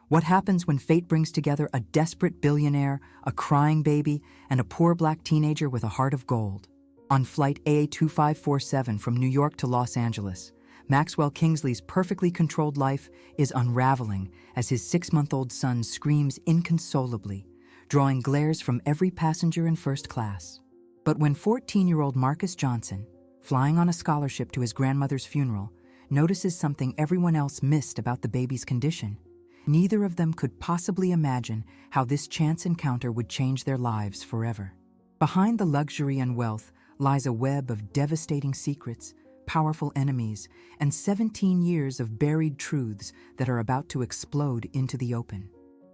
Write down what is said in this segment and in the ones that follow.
What happens when fate brings together a desperate billionaire, a crying baby, and a poor black teenager with a heart of gold? On flight AA2547 from New York to Los Angeles, Maxwell Kingsley's perfectly controlled life is unraveling as his 6-month-old son screams inconsolably, drawing glares from every passenger in first class. But when 14-year-old Marcus Johnson, flying on a scholarship to his grandmother's funeral, notices something everyone else missed about the baby's condition, neither of them could possibly imagine how this chance encounter would change their lives forever. Behind the luxury and wealth lies a web of devastating secrets, powerful enemies, and 17 years of buried truths that are about to explode into the open.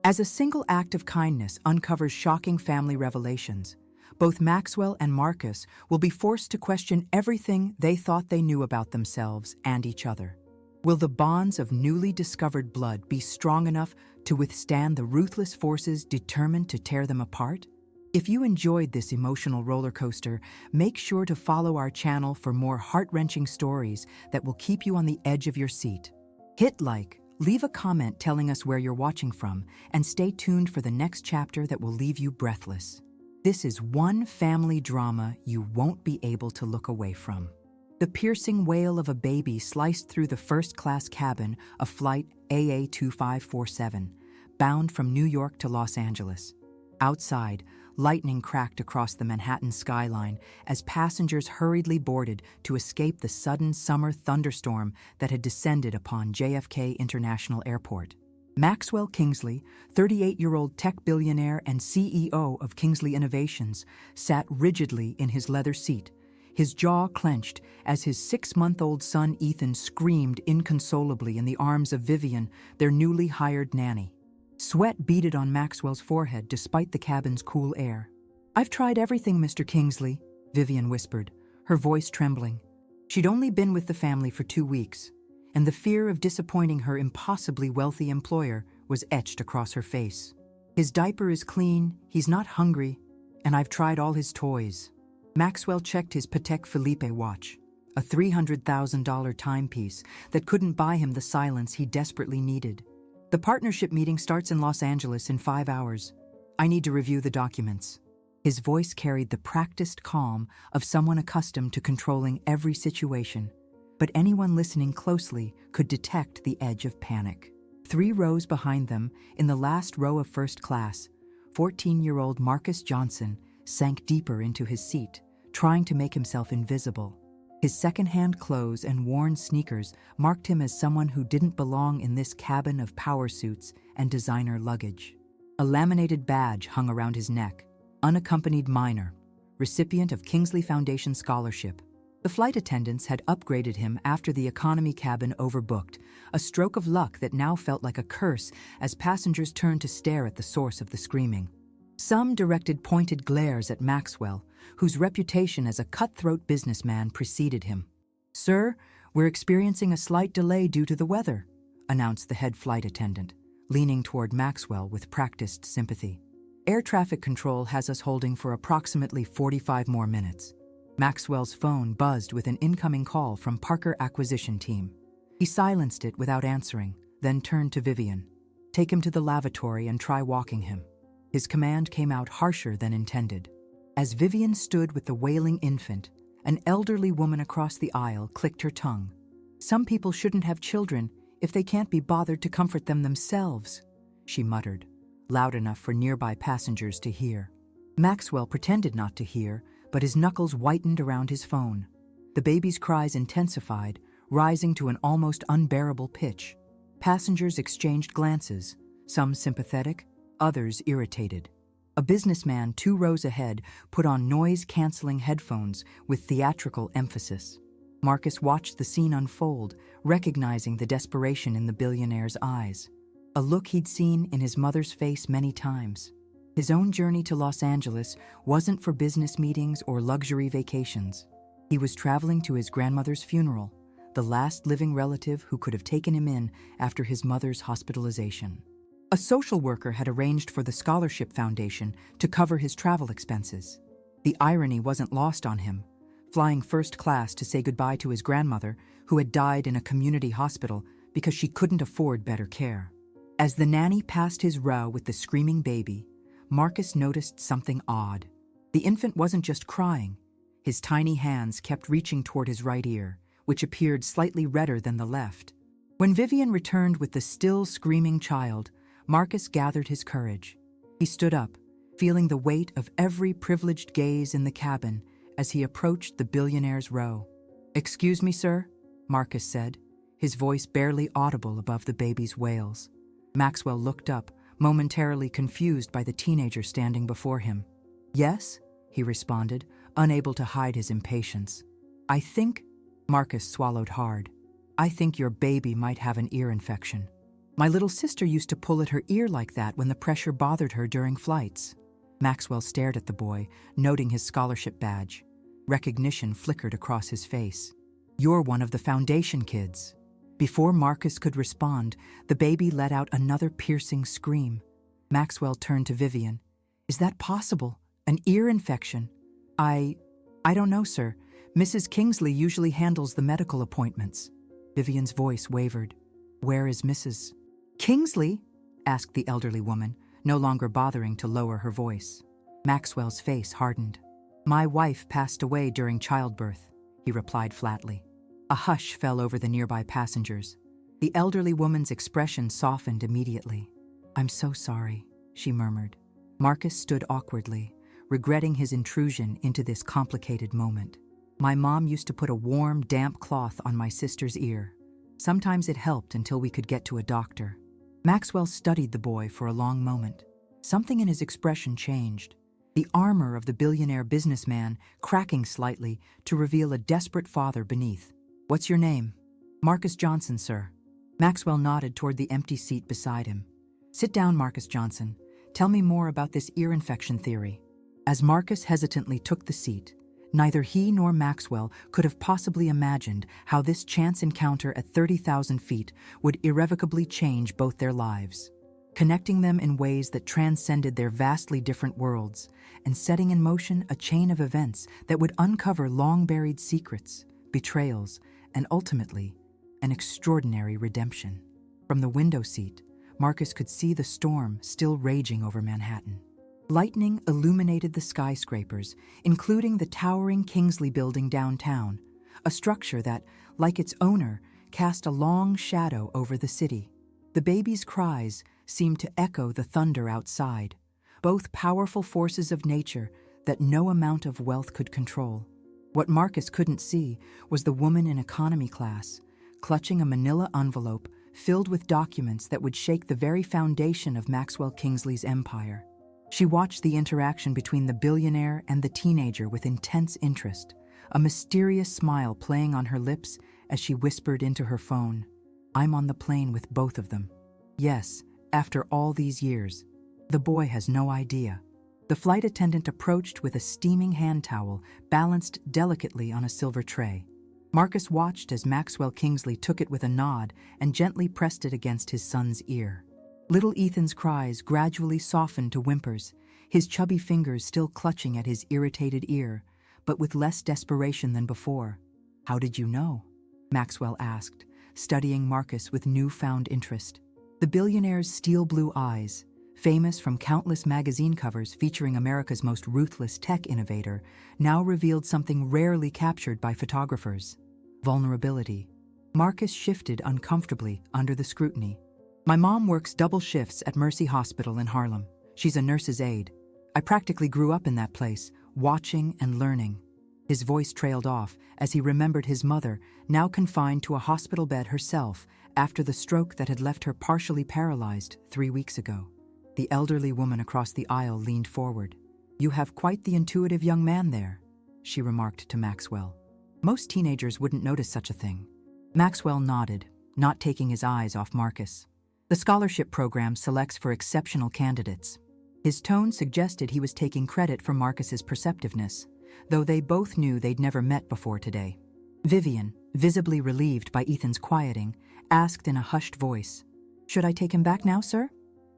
As a single act of kindness uncovers shocking family revelations, both Maxwell and Marcus will be forced to question everything they thought they knew about themselves and each other. Will the bonds of newly discovered blood be strong enough to withstand the ruthless forces determined to tear them apart? If you enjoyed this emotional roller coaster, make sure to follow our channel for more heart-wrenching stories that will keep you on the edge of your seat. Hit like, leave a comment telling us where you're watching from, and stay tuned for the next chapter that will leave you breathless. This is one family drama you won't be able to look away from. The piercing wail of a baby sliced through the first-class cabin of flight AA2547, bound from New York to Los Angeles. Outside, lightning cracked across the Manhattan skyline as passengers hurriedly boarded to escape the sudden summer thunderstorm that had descended upon JFK International Airport. Maxwell Kingsley, 38-year-old tech billionaire and CEO of Kingsley Innovations, sat rigidly in his leather seat, his jaw clenched as his 6-month-old son Ethan screamed inconsolably in the arms of Vivian, their newly hired nanny. Sweat beaded on Maxwell's forehead despite the cabin's cool air. "I've tried everything, Mr. Kingsley," Vivian whispered, her voice trembling. She'd only been with the family for 2 weeks, and the fear of disappointing her impossibly wealthy employer was etched across her face. "His diaper is clean, he's not hungry, and I've tried all his toys." Maxwell checked his Patek Philippe watch, a $300,000 timepiece that couldn't buy him the silence he desperately needed. "The partnership meeting starts in Los Angeles in 5 hours. I need to review the documents." His voice carried the practiced calm of someone accustomed to controlling every situation, but anyone listening closely could detect the edge of panic. 3 rows behind them, in the last row of first class, 14-year-old Marcus Johnson sank deeper into his seat, trying to make himself invisible. His second-hand clothes and worn sneakers marked him as someone who didn't belong in this cabin of power suits and designer luggage. A laminated badge hung around his neck, unaccompanied minor, recipient of Kingsley Foundation scholarship. The flight attendants had upgraded him after the economy cabin overbooked, a stroke of luck that now felt like a curse as passengers turned to stare at the source of the screaming. Some directed pointed glares at Maxwell, whose reputation as a cutthroat businessman preceded him. "Sir, we're experiencing a slight delay due to the weather," announced the head flight attendant, leaning toward Maxwell with practiced sympathy. "Air traffic control has us holding for approximately 45 more minutes." Maxwell's phone buzzed with an incoming call from Parker Acquisition Team. He silenced it without answering, then turned to Vivian. "Take him to the lavatory and try walking him." His command came out harsher than intended. As Vivian stood with the wailing infant, an elderly woman across the aisle clicked her tongue. "Some people shouldn't have children if they can't be bothered to comfort them themselves," she muttered, loud enough for nearby passengers to hear. Maxwell pretended not to hear, but his knuckles whitened around his phone. The baby's cries intensified, rising to an almost unbearable pitch. Passengers exchanged glances, some sympathetic, others irritated. A businessman 2 rows ahead put on noise-canceling headphones with theatrical emphasis. Marcus watched the scene unfold, recognizing the desperation in the billionaire's eyes, a look he'd seen in his mother's face many times. His own journey to Los Angeles wasn't for business meetings or luxury vacations. He was traveling to his grandmother's funeral, the last living relative who could have taken him in after his mother's hospitalization. A social worker had arranged for the Scholarship Foundation to cover his travel expenses. The irony wasn't lost on him, flying first class to say goodbye to his grandmother, who had died in a community hospital because she couldn't afford better care. As the nanny passed his row with the screaming baby, Marcus noticed something odd. The infant wasn't just crying. His tiny hands kept reaching toward his right ear, which appeared slightly redder than the left. When Vivian returned with the still screaming child, Marcus gathered his courage. He stood up, feeling the weight of every privileged gaze in the cabin as he approached the billionaire's row. "Excuse me, sir," Marcus said, his voice barely audible above the baby's wails. Maxwell looked up, momentarily confused by the teenager standing before him. "Yes?" he responded, unable to hide his impatience. "I think—" Marcus swallowed hard. "I think your baby might have an ear infection. My little sister used to pull at her ear like that when the pressure bothered her during flights." Maxwell stared at the boy, noting his scholarship badge. Recognition flickered across his face. "You're one of the foundation kids." Before Marcus could respond, the baby let out another piercing scream. Maxwell turned to Vivian. "Is that possible? An ear infection?" I don't know, sir. Mrs. Kingsley usually handles the medical appointments." Vivian's voice wavered. "Where is Mrs. Kingsley?" asked the elderly woman, no longer bothering to lower her voice. Maxwell's face hardened. "My wife passed away during childbirth," he replied flatly. A hush fell over the nearby passengers. The elderly woman's expression softened immediately. "I'm so sorry," she murmured. Marcus stood awkwardly, regretting his intrusion into this complicated moment. "My mom used to put a warm, damp cloth on my sister's ear. Sometimes it helped until we could get to a doctor." Maxwell studied the boy for a long moment. Something in his expression changed. The armor of the billionaire businessman cracking slightly to reveal a desperate father beneath. "What's your name?" "Marcus Johnson, sir." Maxwell nodded toward the empty seat beside him. "Sit down, Marcus Johnson. Tell me more about this ear infection theory." As Marcus hesitantly took the seat, neither he nor Maxwell could have possibly imagined how this chance encounter at 30,000 feet would irrevocably change both their lives, connecting them in ways that transcended their vastly different worlds and setting in motion a chain of events that would uncover long-buried secrets, betrayals, and ultimately, an extraordinary redemption. From the window seat, Marcus could see the storm still raging over Manhattan. Lightning illuminated the skyscrapers, including the towering Kingsley building downtown, a structure that, like its owner, cast a long shadow over the city. The baby's cries seemed to echo the thunder outside, both powerful forces of nature that no amount of wealth could control. What Marcus couldn't see was the woman in economy class, clutching a manila envelope filled with documents that would shake the very foundation of Maxwell Kingsley's empire. She watched the interaction between the billionaire and the teenager with intense interest, a mysterious smile playing on her lips as she whispered into her phone, "I'm on the plane with both of them." Yes, after all these years. The boy has no idea. The flight attendant approached with a steaming hand towel balanced delicately on a silver tray. Marcus watched as Maxwell Kingsley took it with a nod and gently pressed it against his son's ear. Little Ethan's cries gradually softened to whimpers, his chubby fingers still clutching at his irritated ear, but with less desperation than before. "How did you know?" Maxwell asked, studying Marcus with newfound interest. The billionaire's steel blue eyes, famous from countless magazine covers featuring America's most ruthless tech innovator, now revealed something rarely captured by photographers: vulnerability. Marcus shifted uncomfortably under the scrutiny. "My mom works double shifts at Mercy Hospital in Harlem. She's a nurse's aide. I practically grew up in that place, watching and learning." His voice trailed off as he remembered his mother, now confined to a hospital bed herself after the stroke that had left her partially paralyzed 3 weeks ago. The elderly woman across the aisle leaned forward. "You have quite the intuitive young man there," she remarked to Maxwell. "Most teenagers wouldn't notice such a thing." Maxwell nodded, not taking his eyes off Marcus. "The scholarship program selects for exceptional candidates." His tone suggested he was taking credit for Marcus's perceptiveness, though they both knew they'd never met before today. Vivian, visibly relieved by Ethan's quieting, asked in a hushed voice, "Should I take him back now, sir?"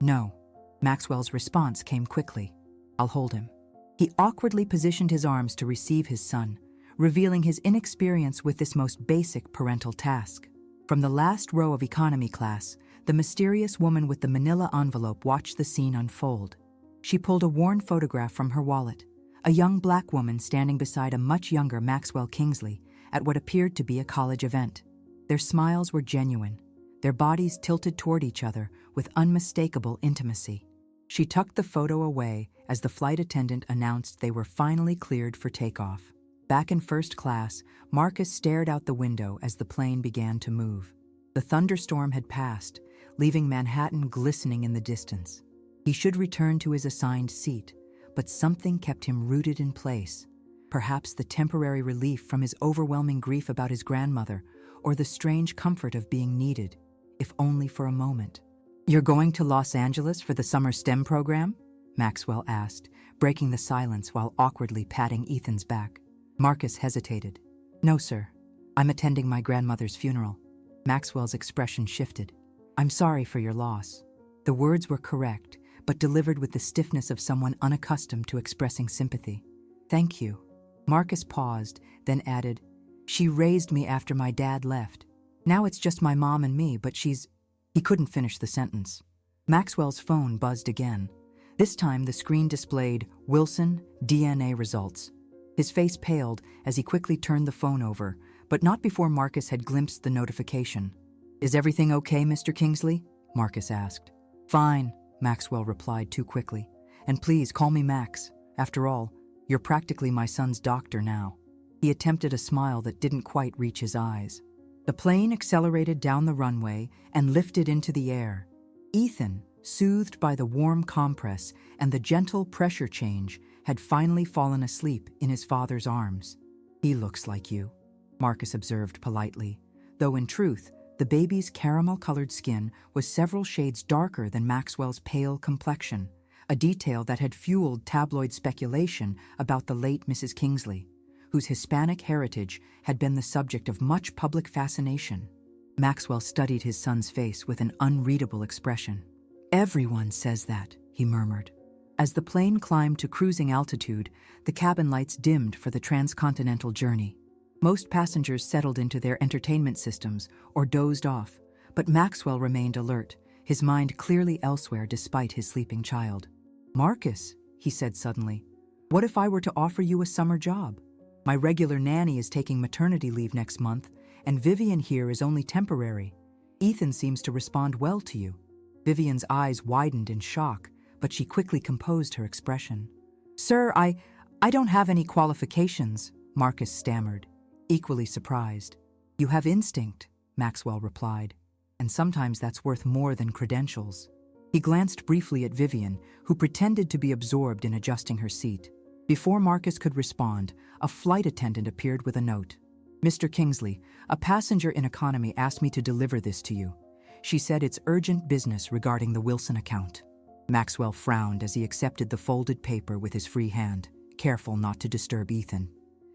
"No." Maxwell's response came quickly. "I'll hold him." He awkwardly positioned his arms to receive his son, revealing his inexperience with this most basic parental task. From the last row of economy class, The mysterious woman with the manila envelope watched the scene unfold. She pulled a worn photograph from her wallet, a young black woman standing beside a much younger Maxwell Kingsley at what appeared to be a college event. Their smiles were genuine, their bodies tilted toward each other with unmistakable intimacy. She tucked the photo away as the flight attendant announced they were finally cleared for takeoff. Back in first class, Marcus stared out the window as the plane began to move. The thunderstorm had passed, leaving Manhattan glistening in the distance. He should return to his assigned seat, but something kept him rooted in place. Perhaps the temporary relief from his overwhelming grief about his grandmother, or the strange comfort of being needed, if only for a moment. "You're going to Los Angeles for the summer STEM program?" Maxwell asked, breaking the silence while awkwardly patting Ethan's back. Marcus hesitated. "No, sir. I'm attending my grandmother's funeral." Maxwell's expression shifted. "I'm sorry for your loss." The words were correct, but delivered with the stiffness of someone unaccustomed to expressing sympathy. "Thank you." Marcus paused, then added, "She raised me after my dad left. Now it's just my mom and me, but she's—" He couldn't finish the sentence. Maxwell's phone buzzed again. This time the screen displayed Wilson DNA results. His face paled as he quickly turned the phone over, but not before Marcus had glimpsed the notification. "Is everything okay, Mr. Kingsley?" Marcus asked. "Fine," Maxwell replied too quickly. "And please call me Max. After all, you're practically my son's doctor now." He attempted a smile that didn't quite reach his eyes. The plane accelerated down the runway and lifted into the air. Ethan, soothed by the warm compress and the gentle pressure change, had finally fallen asleep in his father's arms. "He looks like you," Marcus observed politely, though in truth, the baby's caramel-colored skin was several shades darker than Maxwell's pale complexion, a detail that had fueled tabloid speculation about the late Mrs. Kingsley, whose Hispanic heritage had been the subject of much public fascination. Maxwell studied his son's face with an unreadable expression. "Everyone says that," he murmured. As the plane climbed to cruising altitude, the cabin lights dimmed for the transcontinental journey. Most passengers settled into their entertainment systems or dozed off, but Maxwell remained alert, his mind clearly elsewhere despite his sleeping child. "Marcus," he said suddenly, "what if I were to offer you a summer job? My regular nanny is taking maternity leave next month, and Vivian here is only temporary. Ethan seems to respond well to you." Vivian's eyes widened in shock, but she quickly composed her expression. "Sir, I don't have any qualifications," Marcus stammered, equally surprised. "You have instinct," Maxwell replied, "and sometimes that's worth more than credentials." He glanced briefly at Vivian, who pretended to be absorbed in adjusting her seat. Before Marcus could respond, a flight attendant appeared with a note. "Mr. Kingsley, a passenger in economy asked me to deliver this to you. She said it's urgent business regarding the Wilson account." Maxwell frowned as he accepted the folded paper with his free hand, careful not to disturb Ethan.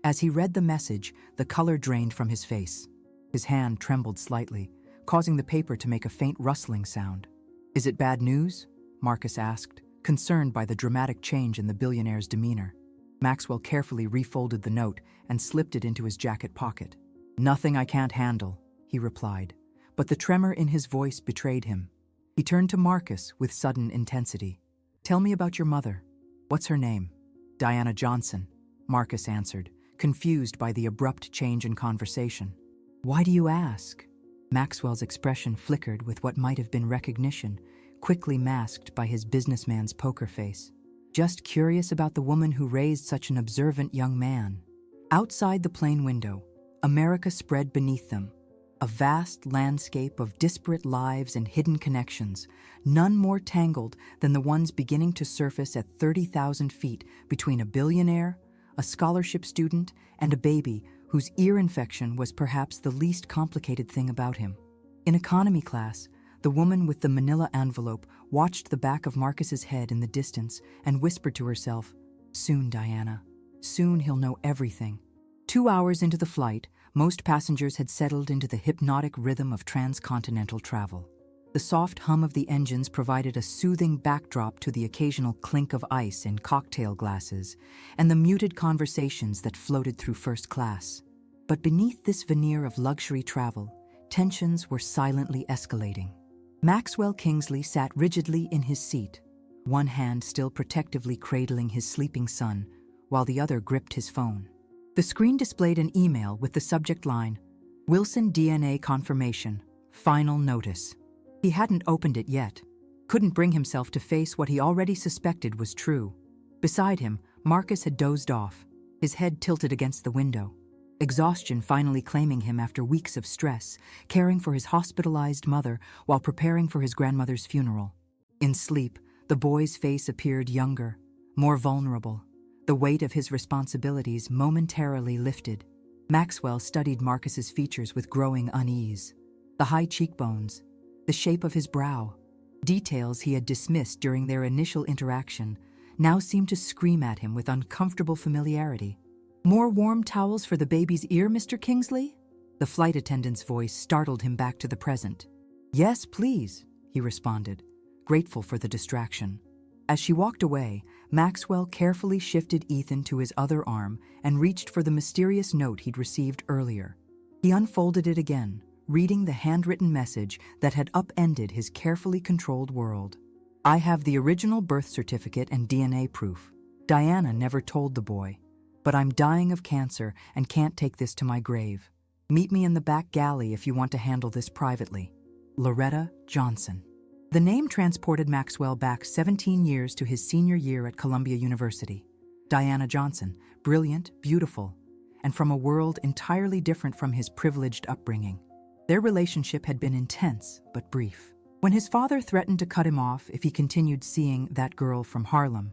As he read the message, the color drained from his face. His hand trembled slightly, causing the paper to make a faint rustling sound. "Is it bad news?" Marcus asked, concerned by the dramatic change in the billionaire's demeanor. Maxwell carefully refolded the note and slipped it into his jacket pocket. "Nothing I can't handle," he replied, but the tremor in his voice betrayed him. He turned to Marcus with sudden intensity. "Tell me about your mother. What's her name?" "Diana Johnson," Marcus answered, confused by the abrupt change in conversation. "Why do you ask?" Maxwell's expression flickered with what might have been recognition, quickly masked by his businessman's poker face. "Just curious about the woman who raised such an observant young man." Outside the plane window, America spread beneath them, a vast landscape of disparate lives and hidden connections, none more tangled than the ones beginning to surface at 30,000 feet between a billionaire, a scholarship student, and a baby whose ear infection was perhaps the least complicated thing about him. In economy class, the woman with the manila envelope watched the back of Marcus's head in the distance and whispered to herself, "Soon, Diana. Soon he'll know everything." 2 hours into the flight, most passengers had settled into the hypnotic rhythm of transcontinental travel. The soft hum of the engines provided a soothing backdrop to the occasional clink of ice in cocktail glasses and the muted conversations that floated through first class. But beneath this veneer of luxury travel, tensions were silently escalating. Maxwell Kingsley sat rigidly in his seat, one hand still protectively cradling his sleeping son, while the other gripped his phone. The screen displayed an email with the subject line, "Wilson DNA confirmation, final notice." He hadn't opened it yet, couldn't bring himself to face what he already suspected was true. Beside him, Marcus had dozed off, his head tilted against the window, exhaustion finally claiming him after weeks of stress, caring for his hospitalized mother while preparing for his grandmother's funeral. In sleep, the boy's face appeared younger, more vulnerable, the weight of his responsibilities momentarily lifted. Maxwell studied Marcus's features with growing unease. The high cheekbones, the shape of his brow, details he had dismissed during their initial interaction, now seemed to scream at him with uncomfortable familiarity. "More warm towels for the baby's ear, Mr. Kingsley?" The flight attendant's voice startled him back to the present. "Yes, please," he responded, grateful for the distraction. As she walked away, Maxwell carefully shifted Ethan to his other arm and reached for the mysterious note he'd received earlier. He unfolded it again, reading the handwritten message that had upended his carefully controlled world. "I have the original birth certificate and DNA proof. Diana never told the boy. But I'm dying of cancer and can't take this to my grave. Meet me in the back galley if you want to handle this privately. Loretta Johnson." The name transported Maxwell back 17 years to his senior year at Columbia University. Diana Johnson, brilliant, beautiful, and from a world entirely different from his privileged upbringing. Their relationship had been intense but brief. When his father threatened to cut him off if he continued seeing that girl from Harlem,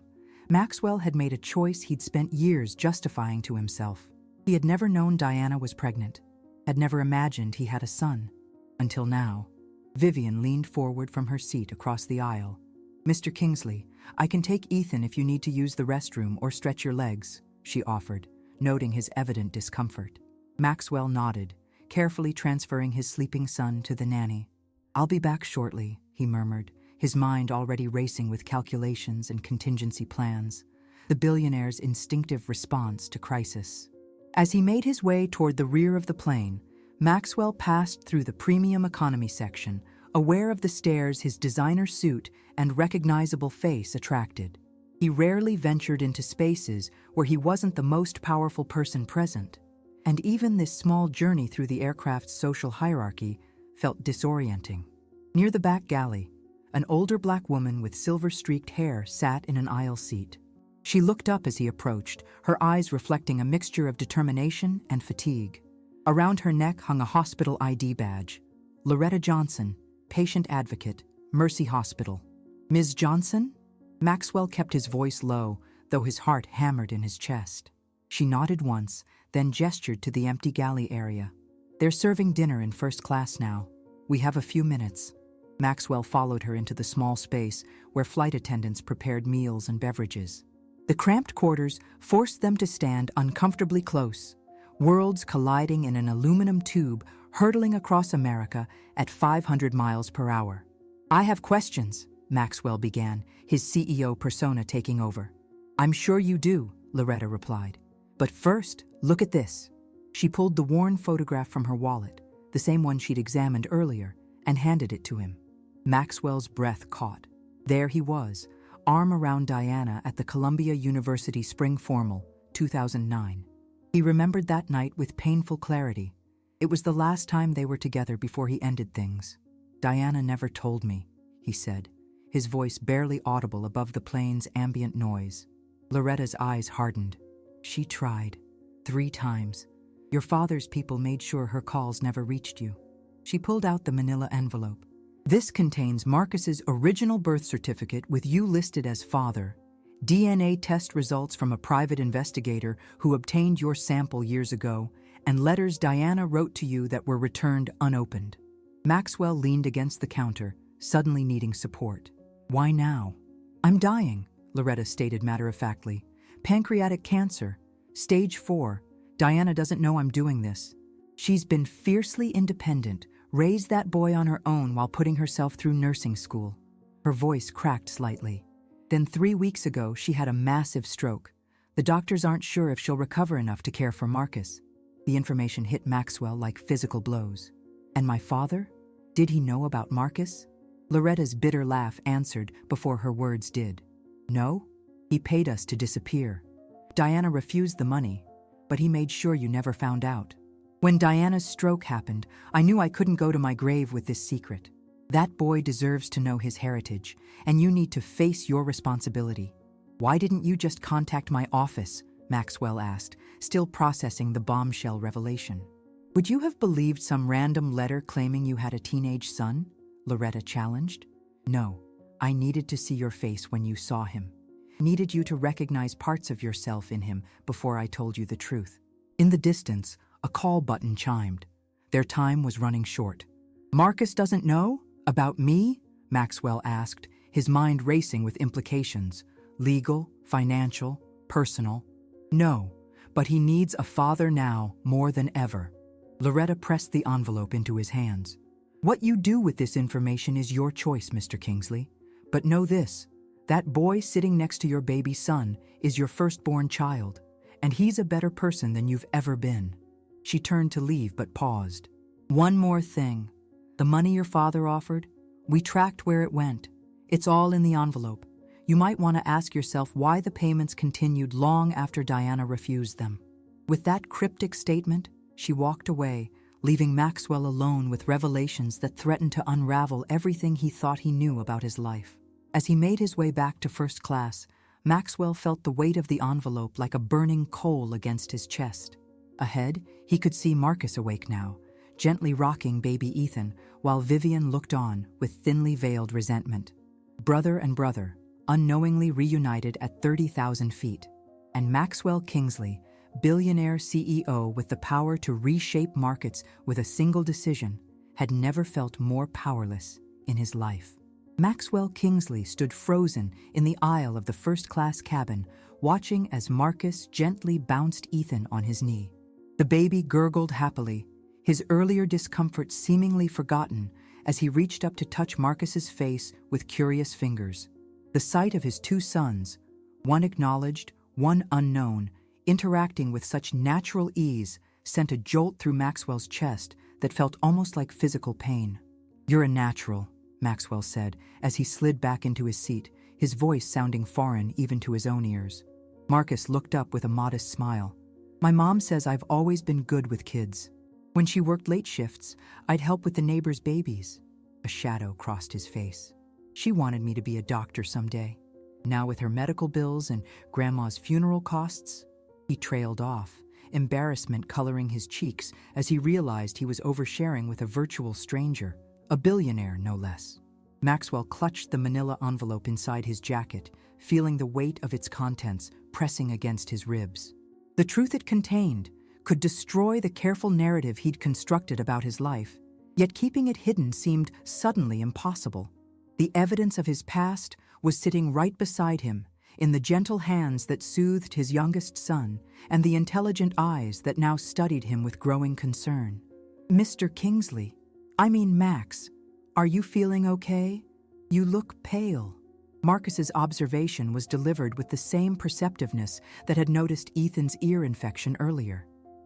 Maxwell had made a choice he'd spent years justifying to himself. He had never known Diana was pregnant, had never imagined he had a son. Until now. Vivian leaned forward from her seat across the aisle. "Mr. Kingsley, I can take Ethan if you need to use the restroom or stretch your legs," she offered, noting his evident discomfort. Maxwell nodded, carefully transferring his sleeping son to the nanny. "I'll be back shortly," he murmured, his mind already racing with calculations and contingency plans, the billionaire's instinctive response to crisis. As he made his way toward the rear of the plane, Maxwell passed through the premium economy section, aware of the stares his designer suit and recognizable face attracted. He rarely ventured into spaces where he wasn't the most powerful person present, and even this small journey through the aircraft's social hierarchy felt disorienting. Near the back galley, an older black woman with silver-streaked hair sat in an aisle seat. She looked up as he approached, her eyes reflecting a mixture of determination and fatigue. Around her neck hung a hospital ID badge. "Loretta Johnson, patient advocate, Mercy Hospital." "Ms. Johnson?" Maxwell kept his voice low, though his heart hammered in his chest. She nodded once, then gestured to the empty galley area. "They're serving dinner in first class now. We have a few minutes." Maxwell followed her into the small space where flight attendants prepared meals and beverages. The cramped quarters forced them to stand uncomfortably close, worlds colliding in an aluminum tube hurtling across America at 500 miles per hour. "I have questions," Maxwell began, his CEO persona taking over. "I'm sure you do," Loretta replied. "But first, look at this." She pulled the worn photograph from her wallet, the same one she'd examined earlier, and handed it to him. Maxwell's breath caught. There he was, arm around Diana at the Columbia University Spring Formal, 2009. He remembered that night with painful clarity. It was the last time they were together before he ended things. "Diana never told me," he said, his voice barely audible above the plane's ambient noise. Loretta's eyes hardened. "She tried. 3 times. Your father's people made sure her calls never reached you." She pulled out the manila envelope. "This contains Marcus's original birth certificate with you listed as father, DNA test results from a private investigator who obtained your sample years ago, and letters Diana wrote to you that were returned unopened." Maxwell leaned against the counter, suddenly needing support. "Why now?" "I'm dying," Loretta stated matter-of-factly. "Pancreatic cancer, stage 4. Diana doesn't know I'm doing this. She's been fiercely independent, raised that boy on her own while putting herself through nursing school." Her voice cracked slightly. "Then 3 weeks ago, she had a massive stroke. The doctors aren't sure if she'll recover enough to care for Marcus." The information hit Maxwell like physical blows. "And my father? Did he know about Marcus?" Loretta's bitter laugh answered before her words did. No, he paid us to disappear. Diana refused the money, but he made sure you never found out. When Diana's stroke happened, I knew I couldn't go to my grave with this secret. That boy deserves to know his heritage, and you need to face your responsibility. Why didn't you just contact my office? Maxwell asked, still processing the bombshell revelation. Would you have believed some random letter claiming you had a teenage son? Loretta challenged. No, I needed to see your face when you saw him. Needed you to recognize parts of yourself in him before I told you the truth. In the distance, a call button chimed. Their time was running short. Marcus doesn't know? About me? Maxwell asked, his mind racing with implications. Legal, financial, personal. No, but he needs a father now more than ever. Loretta pressed the envelope into his hands. What you do with this information is your choice, Mr. Kingsley. But know this, that boy sitting next to your baby son is your firstborn child, and he's a better person than you've ever been. She turned to leave but paused. One more thing. The money your father offered, we tracked where it went. It's all in the envelope. You might want to ask yourself why the payments continued long after Diana refused them. With that cryptic statement, she walked away, leaving Maxwell alone with revelations that threatened to unravel everything he thought he knew about his life. As he made his way back to first class, Maxwell felt the weight of the envelope like a burning coal against his chest. Ahead, he could see Marcus awake now, gently rocking baby Ethan, while Vivian looked on with thinly veiled resentment. Brother and brother, unknowingly reunited at 30,000 feet. And Maxwell Kingsley, billionaire CEO with the power to reshape markets with a single decision, had never felt more powerless in his life. Maxwell Kingsley stood frozen in the aisle of the first-class cabin, watching as Marcus gently bounced Ethan on his knee. The baby gurgled happily, his earlier discomfort seemingly forgotten as he reached up to touch Marcus's face with curious fingers. The sight of his two sons, one acknowledged, one unknown, interacting with such natural ease sent a jolt through Maxwell's chest that felt almost like physical pain. You're a natural, Maxwell said as he slid back into his seat, his voice sounding foreign even to his own ears. Marcus looked up with a modest smile. My mom says I've always been good with kids. When she worked late shifts, I'd help with the neighbors' babies. A shadow crossed his face. She wanted me to be a doctor someday. Now with her medical bills and Grandma's funeral costs, he trailed off, embarrassment coloring his cheeks as he realized he was oversharing with a virtual stranger, a billionaire no less. Maxwell clutched the manila envelope inside his jacket, feeling the weight of its contents pressing against his ribs. The truth it contained could destroy the careful narrative he'd constructed about his life, yet keeping it hidden seemed suddenly impossible. The evidence of his past was sitting right beside him, in the gentle hands that soothed his youngest son and the intelligent eyes that now studied him with growing concern. Mr. Kingsley, I mean Max, are you feeling okay? You look pale. Marcus's observation was delivered with the same perceptiveness that had noticed Ethan's ear infection earlier.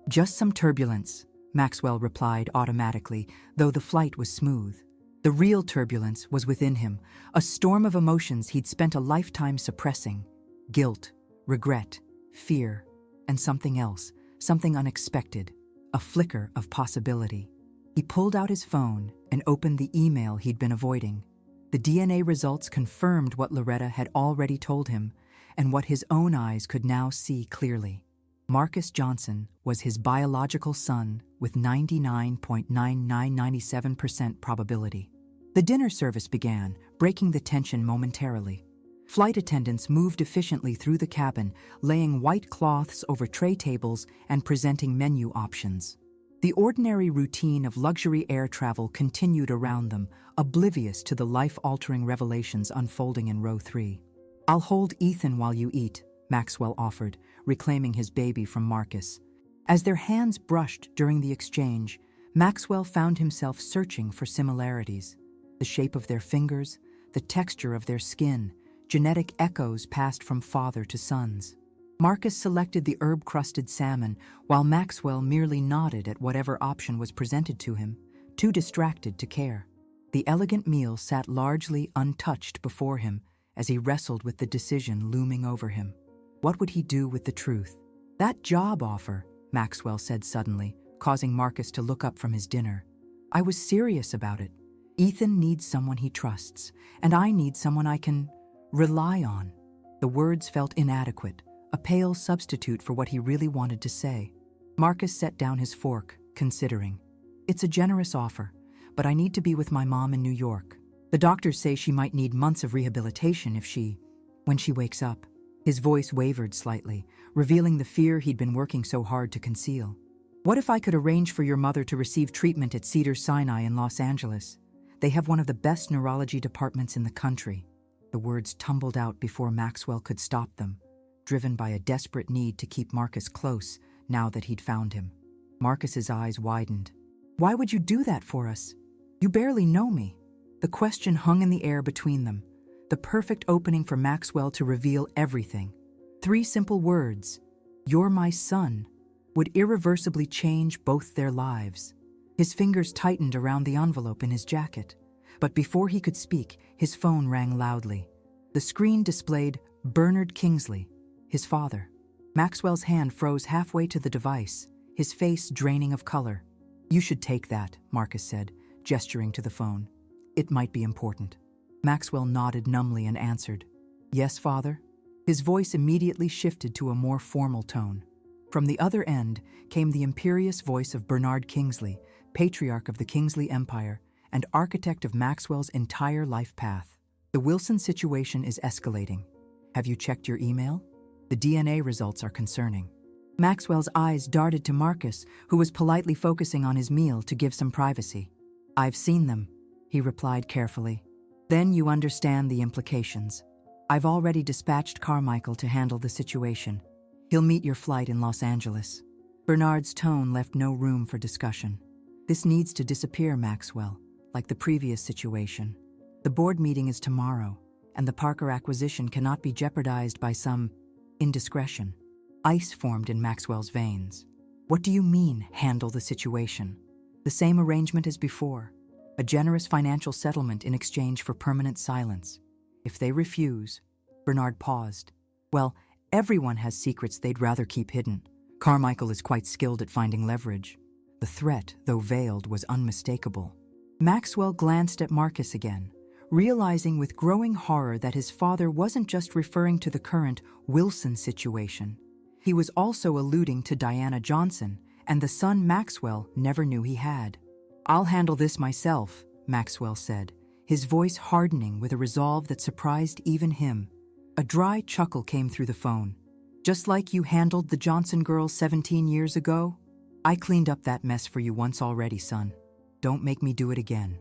Just some turbulence, Maxwell replied automatically, though the flight was smooth. The real turbulence was within him, a storm of emotions he'd spent a lifetime suppressing. Guilt, regret, fear, and something else, something unexpected, a flicker of possibility. He pulled out his phone and opened the email he'd been avoiding. The DNA results confirmed what Loretta had already told him, and what his own eyes could now see clearly. Marcus Johnson was his biological son with 99.9997% probability. The dinner service began, breaking the tension momentarily. Flight attendants moved efficiently through the cabin, laying white cloths over tray tables and presenting menu options. The ordinary routine of luxury air travel continued around them, oblivious to the life-altering revelations unfolding in row 3. I'll hold Ethan while you eat, Maxwell offered, reclaiming his baby from Marcus. As their hands brushed during the exchange, Maxwell found himself searching for similarities. The shape of their fingers, the texture of their skin, genetic echoes passed from father to sons. Marcus selected the herb-crusted salmon, while Maxwell merely nodded at whatever option was presented to him, too distracted to care. The elegant meal sat largely untouched before him as he wrestled with the decision looming over him. What would he do with the truth? "That job offer," Maxwell said suddenly, causing Marcus to look up from his dinner. "I was serious about it. Ethan needs someone he trusts, and I need someone I can rely on." The words felt inadequate, a pale substitute for what he really wanted to say. Marcus set down his fork, considering. "It's a generous offer, but I need to be with my mom in New York. The doctors say she might need months of rehabilitation when she wakes up." His voice wavered slightly, revealing the fear he'd been working so hard to conceal. "What if I could arrange for your mother to receive treatment at Cedars-Sinai in Los Angeles? They have one of the best neurology departments in the country." The words tumbled out before Maxwell could stop them, driven by a desperate need to keep Marcus close now that he'd found him. Marcus's eyes widened. "Why would you do that for us? You barely know me." The question hung in the air between them, the perfect opening for Maxwell to reveal everything. 3 simple words, "You're my son," would irreversibly change both their lives. His fingers tightened around the envelope in his jacket, but before he could speak, his phone rang loudly. The screen displayed Bernard Kingsley, his father. Maxwell's hand froze halfway to the device, his face draining of color. "You should take that," Marcus said, gesturing to the phone. "It might be important." Maxwell nodded numbly and answered, "Yes, father?" His voice immediately shifted to a more formal tone. From the other end came the imperious voice of Bernard Kingsley, patriarch of the Kingsley Empire and architect of Maxwell's entire life path. "The Wilson situation is escalating. Have you checked your email? The DNA results are concerning." Maxwell's eyes darted to Marcus, who was politely focusing on his meal to give some privacy. "I've seen them," he replied carefully. "Then you understand the implications. I've already dispatched Carmichael to handle the situation. He'll meet your flight in Los Angeles." Bernard's tone left no room for discussion. "This needs to disappear, Maxwell, like the previous situation. The board meeting is tomorrow, and the Parker acquisition cannot be jeopardized by some indiscretion." Ice formed in Maxwell's veins. "What do you mean, handle the situation?" "The same arrangement as before. A generous financial settlement in exchange for permanent silence. If they refuse..." Bernard paused. "Well, everyone has secrets they'd rather keep hidden. Carmichael is quite skilled at finding leverage." The threat, though veiled, was unmistakable. Maxwell glanced at Marcus again, realizing with growing horror that his father wasn't just referring to the current Wilson situation. He was also alluding to Diana Johnson and the son Maxwell never knew he had. "I'll handle this myself," Maxwell said, his voice hardening with a resolve that surprised even him. A dry chuckle came through the phone. "Just like you handled the Johnson girls 17 years ago? I cleaned up that mess for you once already, son. Don't make me do it again."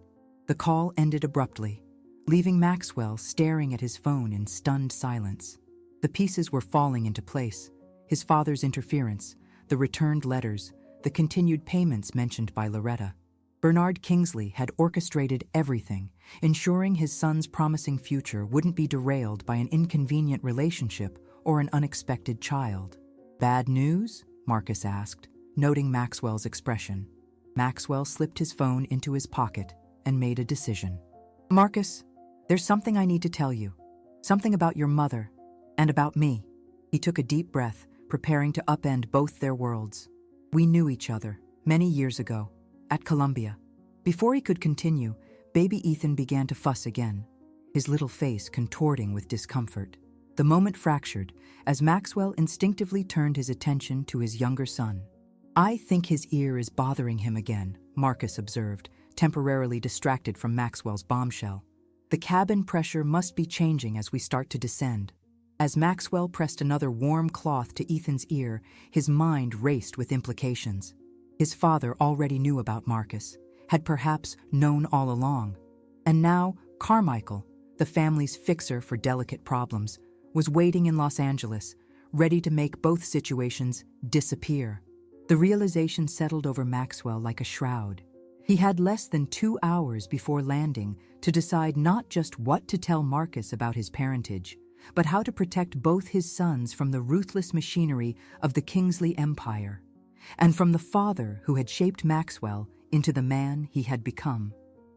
The call ended abruptly, leaving Maxwell staring at his phone in stunned silence. The pieces were falling into place. His father's interference, the returned letters, the continued payments mentioned by Loretta. Bernard Kingsley had orchestrated everything, ensuring his son's promising future wouldn't be derailed by an inconvenient relationship or an unexpected child. "Bad news?" Marcus asked, noting Maxwell's expression. Maxwell slipped his phone into his pocket and made a decision. "Marcus, there's something I need to tell you. Something about your mother and about me." He took a deep breath, preparing to upend both their worlds. "We knew each other many years ago, at Columbia." Before he could continue, baby Ethan began to fuss again, his little face contorting with discomfort. The moment fractured as Maxwell instinctively turned his attention to his younger son. "I think his ear is bothering him again," Marcus observed, temporarily distracted from Maxwell's bombshell. "The cabin pressure must be changing as we start to descend." As Maxwell pressed another warm cloth to Ethan's ear, his mind raced with implications. His father already knew about Marcus, had perhaps known all along. And now, Carmichael, the family's fixer for delicate problems, was waiting in Los Angeles, ready to make both situations disappear. The realization settled over Maxwell like a shroud. He had less than 2 hours before landing to decide not just what to tell Marcus about his parentage, but how to protect both his sons from the ruthless machinery of the Kingsley Empire, and from the father who had shaped Maxwell into the man he had become.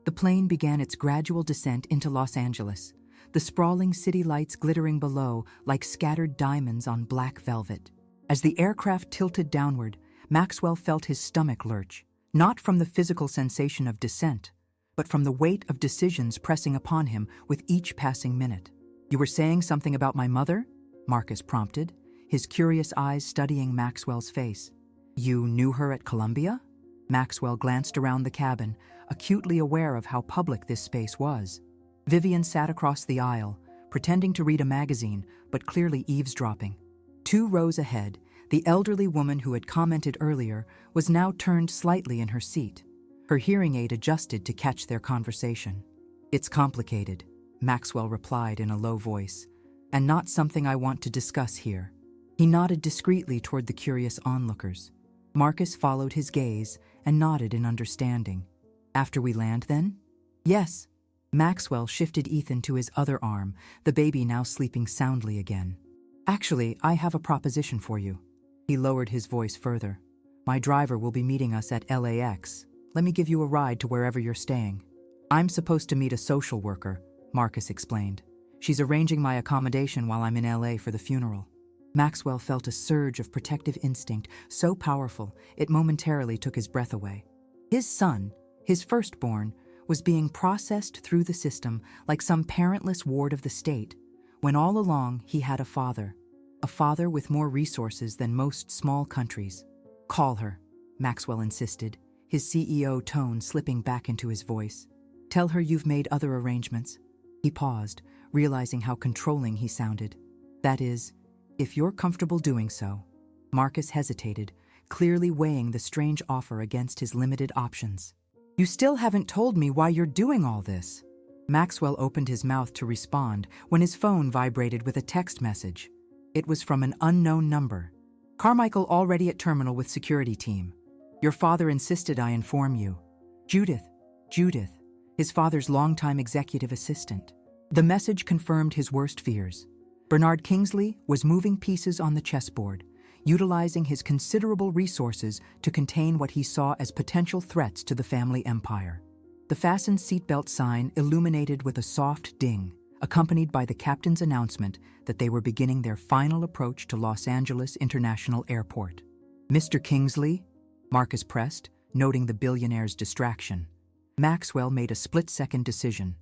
The plane began its gradual descent into Los Angeles, the sprawling city lights glittering below like scattered diamonds on black velvet. As the aircraft tilted downward, Maxwell felt his stomach lurch, not from the physical sensation of descent, but from the weight of decisions pressing upon him with each passing minute. "You were saying something about my mother?" Marcus prompted, his curious eyes studying Maxwell's face. "You knew her at Columbia?" Maxwell glanced around the cabin, acutely aware of how public this space was. Vivian sat across the aisle, pretending to read a magazine, but clearly eavesdropping. 2 rows ahead, the elderly woman who had commented earlier was now turned slightly in her seat. Her hearing aid adjusted to catch their conversation. "It's complicated," Maxwell replied in a low voice, "and not something I want to discuss here." He nodded discreetly toward the curious onlookers. Marcus followed his gaze and nodded in understanding. "After we land, then?" "Yes." Maxwell shifted Ethan to his other arm, the baby now sleeping soundly again. "Actually, I have a proposition for you." He lowered his voice further. "My driver will be meeting us at LAX. Let me give you a ride to wherever you're staying." "I'm supposed to meet a social worker," Marcus explained. "She's arranging my accommodation while I'm in LA for the funeral." Maxwell felt a surge of protective instinct so powerful it momentarily took his breath away. His son, his firstborn, was being processed through the system like some parentless ward of the state, when all along he had a father with more resources than most small countries. "Call her," Maxwell insisted, his CEO tone slipping back into his voice. "Tell her you've made other arrangements." He paused, realizing how controlling he sounded. "That is, if you're comfortable doing so." Marcus hesitated, clearly weighing the strange offer against his limited options. "You still haven't told me why you're doing all this." Maxwell opened his mouth to respond when his phone vibrated with a text message. It was from an unknown number. "Carmichael already at terminal with security team. Your father insisted I inform you. Judith, his father's longtime executive assistant." The message confirmed his worst fears. Bernard Kingsley was moving pieces on the chessboard, utilizing his considerable resources to contain what he saw as potential threats to the family empire. The fastened seatbelt sign illuminated with a soft ding, accompanied by the captain's announcement that they were beginning their final approach to Los Angeles International Airport. "Mr. Kingsley?" Marcus pressed, noting the billionaire's distraction. Maxwell made a split-second decision.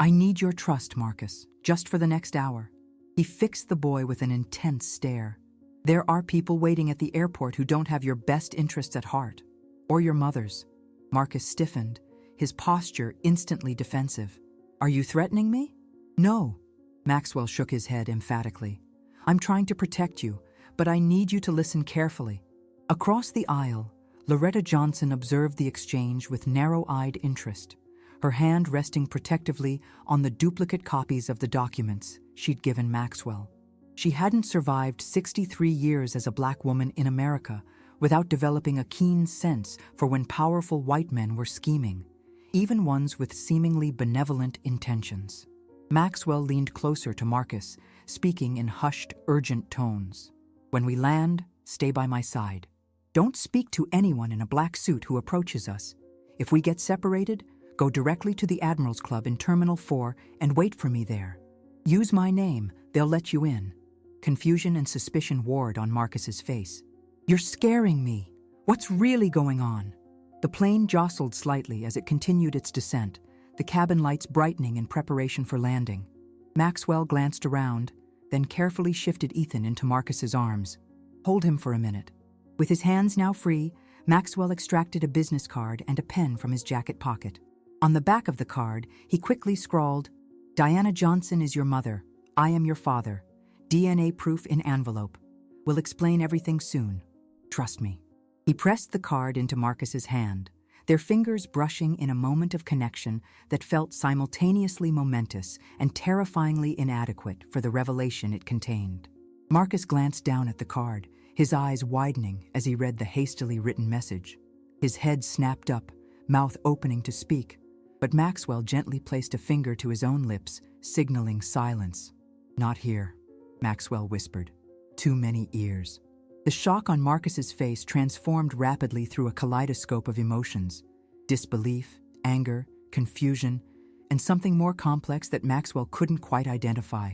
"I need your trust, Marcus, just for the next hour." He fixed the boy with an intense stare. "There are people waiting at the airport who don't have your best interests at heart. Or your mother's." Marcus stiffened, his posture instantly defensive. "Are you threatening me?" "No." Maxwell shook his head emphatically. "I'm trying to protect you, but I need you to listen carefully." Across the aisle, Loretta Johnson observed the exchange with narrow-eyed interest, her hand resting protectively on the duplicate copies of the documents she'd given Maxwell. She hadn't survived 63 years as a black woman in America without developing a keen sense for when powerful white men were scheming, even ones with seemingly benevolent intentions. Maxwell leaned closer to Marcus, speaking in hushed, urgent tones. "When we land, stay by my side. Don't speak to anyone in a black suit who approaches us. If we get separated, go directly to the Admiral's Club in Terminal 4 and wait for me there. Use my name, they'll let you in." Confusion and suspicion warred on Marcus's face. "You're scaring me. What's really going on?" The plane jostled slightly as it continued its descent, the cabin lights brightening in preparation for landing. Maxwell glanced around, then carefully shifted Ethan into Marcus's arms. "Hold him for a minute." With his hands now free, Maxwell extracted a business card and a pen from his jacket pocket. On the back of the card, he quickly scrawled, "Diana Johnson is your mother. I am your father. DNA proof in envelope. We'll explain everything soon. Trust me." He pressed the card into Marcus's hand, their fingers brushing in a moment of connection that felt simultaneously momentous and terrifyingly inadequate for the revelation it contained. Marcus glanced down at the card, his eyes widening as he read the hastily written message. His head snapped up, mouth opening to speak, but Maxwell gently placed a finger to his own lips, signaling silence. "Not here," Maxwell whispered. "Too many ears." The shock on Marcus's face transformed rapidly through a kaleidoscope of emotions. Disbelief, anger, confusion, and something more complex that Maxwell couldn't quite identify.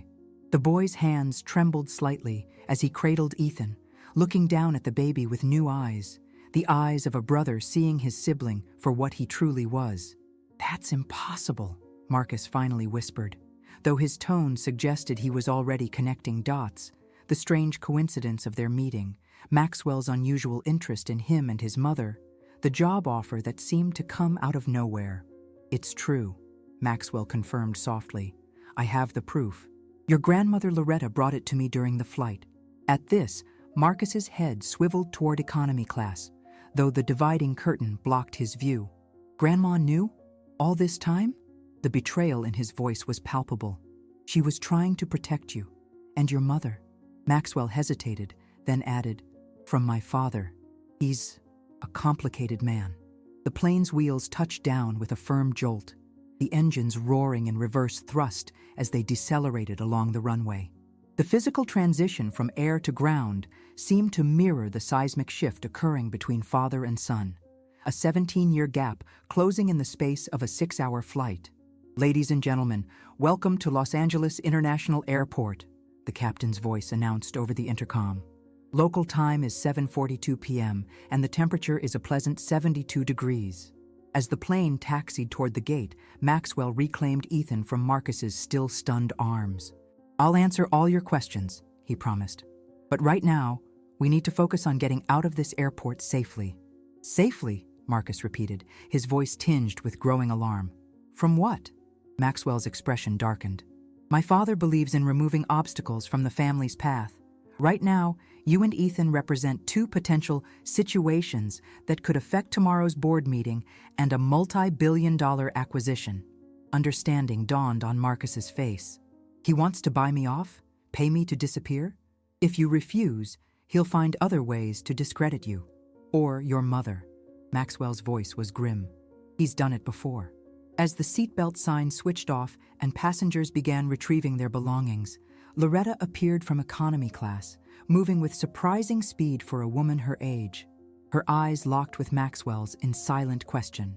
The boy's hands trembled slightly as he cradled Ethan, looking down at the baby with new eyes, the eyes of a brother seeing his sibling for what he truly was. "That's impossible," Marcus finally whispered, though his tone suggested he was already connecting dots, the strange coincidence of their meeting, Maxwell's unusual interest in him and his mother, the job offer that seemed to come out of nowhere. "It's true," Maxwell confirmed softly. "I have the proof. Your grandmother Loretta brought it to me during the flight." At this, Marcus's head swiveled toward economy class, though the dividing curtain blocked his view. "Grandma knew? All this time?" The betrayal in his voice was palpable. "She was trying to protect you. And your mother." Maxwell hesitated, then added, "From my father. He's a complicated man." The plane's wheels touched down with a firm jolt, the engines roaring in reverse thrust as they decelerated along the runway. The physical transition from air to ground seemed to mirror the seismic shift occurring between father and son, a 17-year gap closing in the space of a 6-hour flight. "Ladies and gentlemen, welcome to Los Angeles International Airport," the captain's voice announced over the intercom. "Local time is 7:42 p.m., and the temperature is a pleasant 72 degrees. As the plane taxied toward the gate, Maxwell reclaimed Ethan from Marcus's still-stunned arms. "I'll answer all your questions," he promised. "But right now, we need to focus on getting out of this airport safely." "Safely?" Marcus repeated, his voice tinged with growing alarm. "From what?" Maxwell's expression darkened. "My father believes in removing obstacles from the family's path. Right now, you and Ethan represent two potential situations that could affect tomorrow's board meeting and a multi-billion-dollar acquisition." Understanding dawned on Marcus's face. "He wants to buy me off? Pay me to disappear? If you refuse, he'll find other ways to discredit you. Or your mother." Maxwell's voice was grim. "He's done it before." As the seatbelt sign switched off and passengers began retrieving their belongings, Loretta appeared from economy class, moving with surprising speed for a woman her age. Her eyes locked with Maxwell's in silent question.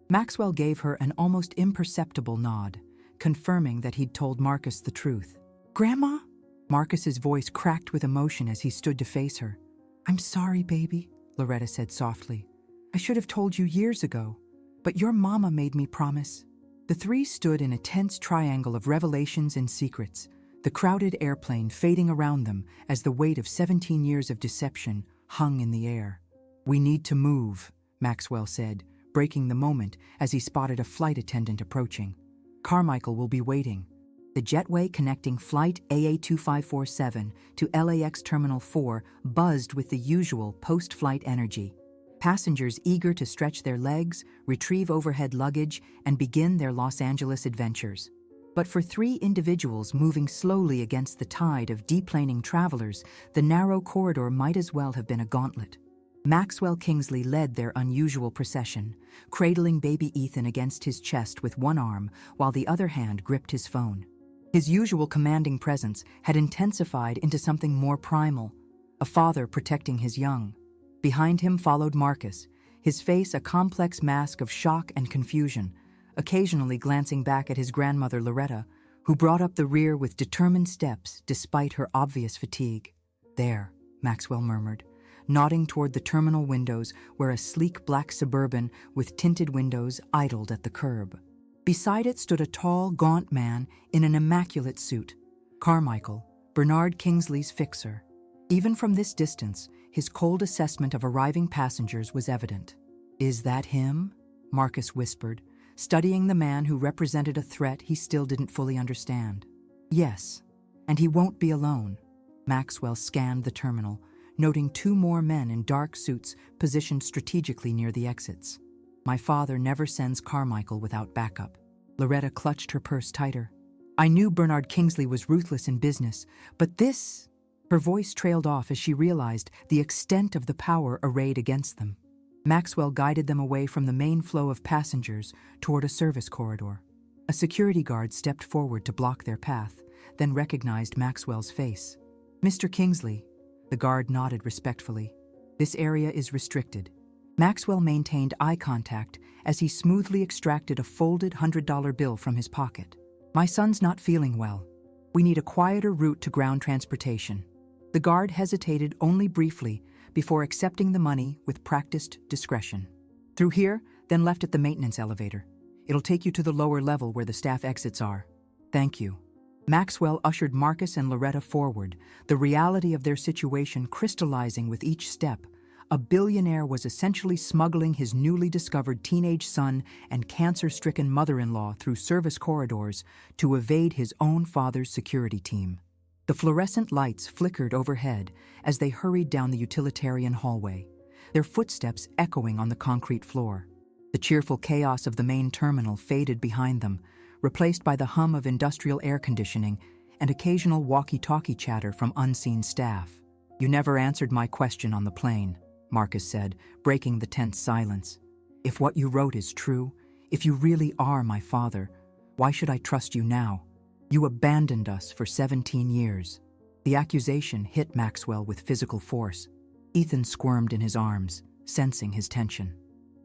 Maxwell gave her an almost imperceptible nod, confirming that he'd told Marcus the truth. "Grandma?" Marcus's voice cracked with emotion as he stood to face her. "I'm sorry, baby," Loretta said softly. "I should have told you years ago, but your mama made me promise." The three stood in a tense triangle of revelations and secrets, the crowded airplane fading around them as the weight of 17 years of deception hung in the air. "We need to move," Maxwell said, breaking the moment as he spotted a flight attendant approaching. "Carmichael will be waiting." The jetway connecting Flight AA2547 to LAX Terminal 4 buzzed with the usual post-flight energy. Passengers eager to stretch their legs, retrieve overhead luggage, and begin their Los Angeles adventures. But for three individuals moving slowly against the tide of deplaning travelers, the narrow corridor might as well have been a gauntlet. Maxwell Kingsley led their unusual procession, cradling baby Ethan against his chest with one arm while the other hand gripped his phone. His usual commanding presence had intensified into something more primal, a father protecting his young. Behind him followed Marcus, his face a complex mask of shock and confusion, occasionally glancing back at his grandmother Loretta, who brought up the rear with determined steps despite her obvious fatigue. "There," Maxwell murmured, nodding toward the terminal windows where a sleek black Suburban with tinted windows idled at the curb. Beside it stood a tall, gaunt man in an immaculate suit, Carmichael, Bernard Kingsley's fixer. Even from this distance, his cold assessment of arriving passengers was evident. "Is that him?" Marcus whispered, studying the man who represented a threat he still didn't fully understand. "Yes, and he won't be alone." Maxwell scanned the terminal, noting two more men in dark suits positioned strategically near the exits. "My father never sends Carmichael without backup." Loretta clutched her purse tighter. "I knew Bernard Kingsley was ruthless in business, but this—" Her voice trailed off as she realized the extent of the power arrayed against them. Maxwell guided them away from the main flow of passengers toward a service corridor. A security guard stepped forward to block their path, then recognized Maxwell's face. "Mr. Kingsley," the guard nodded respectfully. "This area is restricted." Maxwell maintained eye contact as he smoothly extracted a folded $100 bill from his pocket. "My son's not feeling well. We need a quieter route to ground transportation." The guard hesitated only briefly before accepting the money with practiced discretion. "Through here, then left at the maintenance elevator. It'll take you to the lower level where the staff exits are." "Thank you." Maxwell ushered Marcus and Loretta forward, the reality of their situation crystallizing with each step. A billionaire was essentially smuggling his newly discovered teenage son and cancer-stricken mother-in-law through service corridors to evade his own father's security team. The fluorescent lights flickered overhead as they hurried down the utilitarian hallway, their footsteps echoing on the concrete floor. The cheerful chaos of the main terminal faded behind them, replaced by the hum of industrial air conditioning and occasional walkie-talkie chatter from unseen staff. "You never answered my question on the plane," Marcus said, breaking the tense silence. "If what you wrote is true, if you really are my father, why should I trust you now? You abandoned us for 17 years. The accusation hit Maxwell with physical force. Ethan squirmed in his arms, sensing his tension.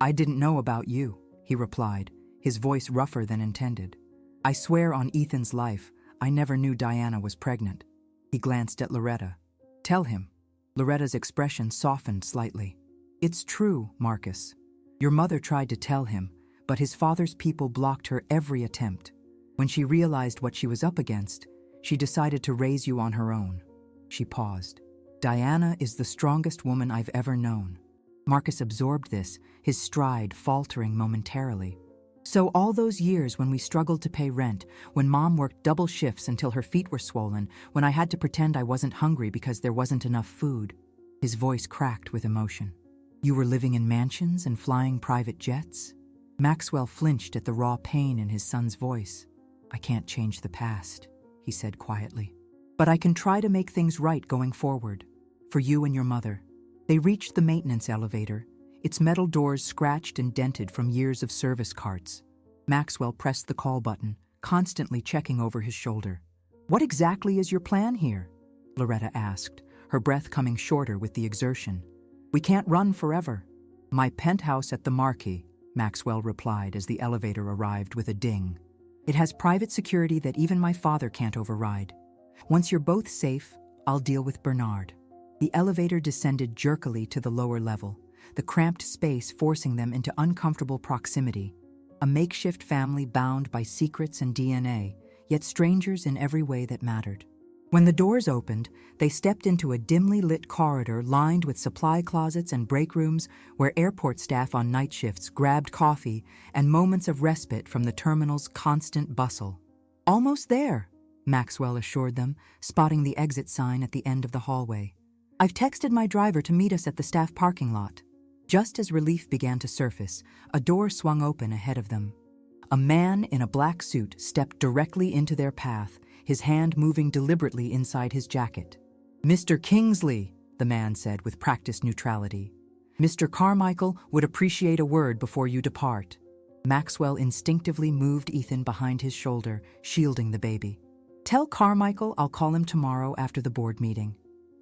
"I didn't know about you," he replied, his voice rougher than intended. "I swear on Ethan's life, I never knew Diana was pregnant." He glanced at Loretta. "Tell him." Loretta's expression softened slightly. "It's true, Marcus. Your mother tried to tell him, but his father's people blocked her every attempt. When she realized what she was up against, she decided to raise you on her own." She paused. "Diana is the strongest woman I've ever known." Marcus absorbed this, his stride faltering momentarily. "So all those years when we struggled to pay rent, when Mom worked double shifts until her feet were swollen, when I had to pretend I wasn't hungry because there wasn't enough food." His voice cracked with emotion. "You were living in mansions and flying private jets?" Maxwell flinched at the raw pain in his son's voice. "I can't change the past," he said quietly. "But I can try to make things right going forward. For you and your mother." They reached the maintenance elevator, its metal doors scratched and dented from years of service carts. Maxwell pressed the call button, constantly checking over his shoulder. "What exactly is your plan here?" Loretta asked, her breath coming shorter with the exertion. "We can't run forever." "My penthouse at the Marquis," Maxwell replied as the elevator arrived with a ding. "It has private security that even my father can't override. Once you're both safe, I'll deal with Bernard." The elevator descended jerkily to the lower level, the cramped space forcing them into uncomfortable proximity. A makeshift family bound by secrets and DNA, yet strangers in every way that mattered. When the doors opened, they stepped into a dimly lit corridor lined with supply closets and break rooms where airport staff on night shifts grabbed coffee and moments of respite from the terminal's constant bustle. "Almost there," Maxwell assured them, spotting the exit sign at the end of the hallway. "I've texted my driver to meet us at the staff parking lot." Just as relief began to surface, a door swung open ahead of them. A man in a black suit stepped directly into their path, his hand moving deliberately inside his jacket. "Mr. Kingsley," the man said with practiced neutrality. "Mr. Carmichael would appreciate a word before you depart." Maxwell instinctively moved Ethan behind his shoulder, shielding the baby. "Tell Carmichael I'll call him tomorrow after the board meeting."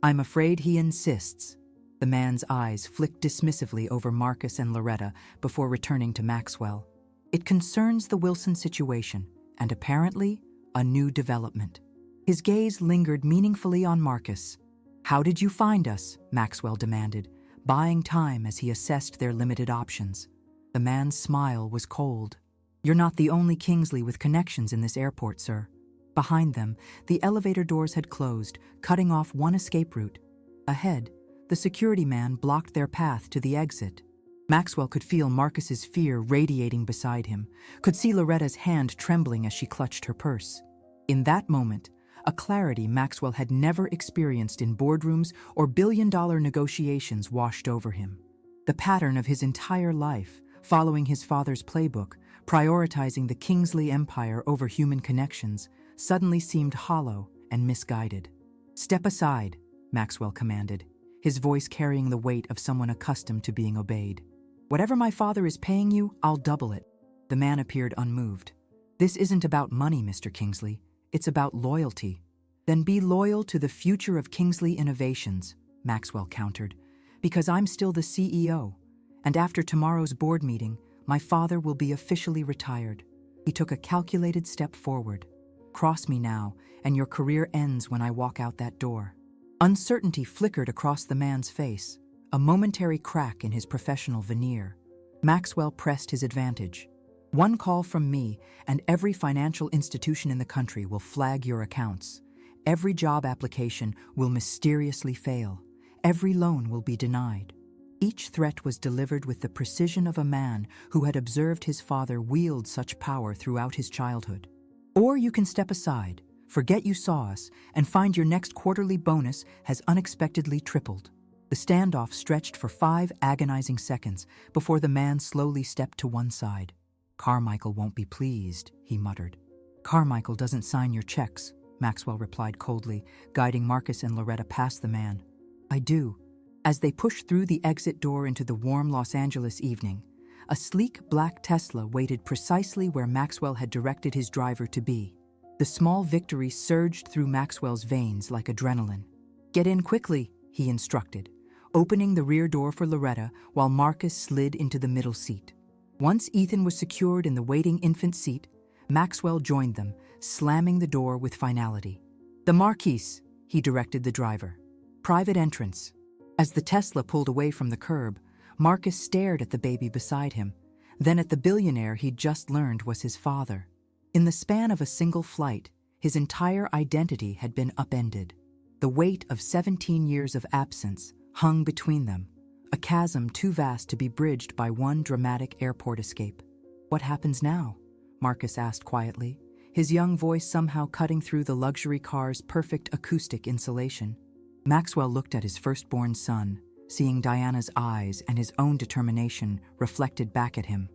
"I'm afraid he insists." The man's eyes flicked dismissively over Marcus and Loretta before returning to Maxwell. "It concerns the Wilson situation, and apparently, a new development." His gaze lingered meaningfully on Marcus. "How did you find us?" Maxwell demanded, buying time as he assessed their limited options. The man's smile was cold. "You're not the only Kingsley with connections in this airport, sir." Behind them, the elevator doors had closed, cutting off one escape route. Ahead, the security man blocked their path to the exit. Maxwell could feel Marcus's fear radiating beside him, could see Loretta's hand trembling as she clutched her purse. In that moment, a clarity Maxwell had never experienced in boardrooms or billion-dollar negotiations washed over him. The pattern of his entire life, following his father's playbook, prioritizing the Kingsley empire over human connections, suddenly seemed hollow and misguided. "Step aside," Maxwell commanded, his voice carrying the weight of someone accustomed to being obeyed. "Whatever my father is paying you, I'll double it." The man appeared unmoved. "This isn't about money, Mr. Kingsley. It's about loyalty." "Then be loyal to the future of Kingsley Innovations," Maxwell countered, "because I'm still the CEO. And after tomorrow's board meeting, My father will be officially retired. He took a calculated step forward. Cross me now, and your career ends when I walk out that door. Uncertainty flickered across the man's face, a momentary crack in his professional veneer. Maxwell pressed his advantage. One call from me, and every financial institution in the country will flag your accounts. Every job application will mysteriously fail. Every loan will be denied. Each threat was delivered with the precision of a man who had observed his father wield such power throughout his childhood. Or you can step aside, forget you saw us, and find your next quarterly bonus has unexpectedly tripled. The standoff stretched for 5 agonizing seconds before the man slowly stepped to one side. Carmichael won't be pleased, he muttered. Carmichael doesn't sign your checks, Maxwell replied coldly, guiding Marcus and Loretta past the man. I do. As they pushed through the exit door into the warm Los Angeles evening, a sleek black Tesla waited precisely where Maxwell had directed his driver to be. The small victory surged through Maxwell's veins like adrenaline. Get in quickly, he instructed, opening the rear door for Loretta while Marcus slid into the middle seat. Once Ethan was secured in the waiting infant seat, Maxwell joined them, slamming the door with finality. The Marquise, he directed the driver. Private entrance. As the Tesla pulled away from the curb, Marcus stared at the baby beside him, then at the billionaire he'd just learned was his father. In the span of a single flight, his entire identity had been upended. The weight of 17 years of absence hung between them, a chasm too vast to be bridged by one dramatic airport escape. What happens now? Marcus asked quietly, his young voice somehow cutting through the luxury car's perfect acoustic insulation. Maxwell looked at his firstborn son, seeing Diana's eyes and his own determination reflected back at him.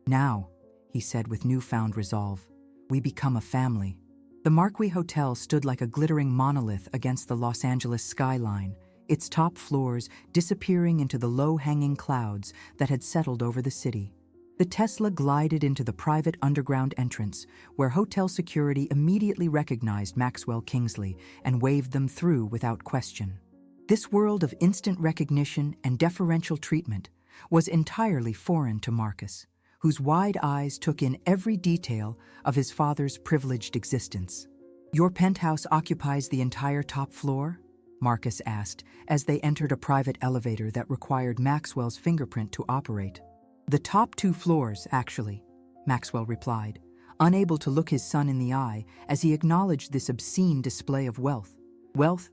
Now, he said with newfound resolve, we become a family. The Marquis Hotel stood like a glittering monolith against the Los Angeles skyline, its top floors disappearing into the low-hanging clouds that had settled over the city. The Tesla glided into the private underground entrance, where hotel security immediately recognized Maxwell Kingsley and waved them through without question. This world of instant recognition and deferential treatment was entirely foreign to Marcus, whose wide eyes took in every detail of his father's privileged existence. Your penthouse occupies the entire top floor? Marcus asked as they entered a private elevator that required Maxwell's fingerprint to operate. The top 2 floors, actually, Maxwell replied, unable to look his son in the eye as he acknowledged this obscene display of wealth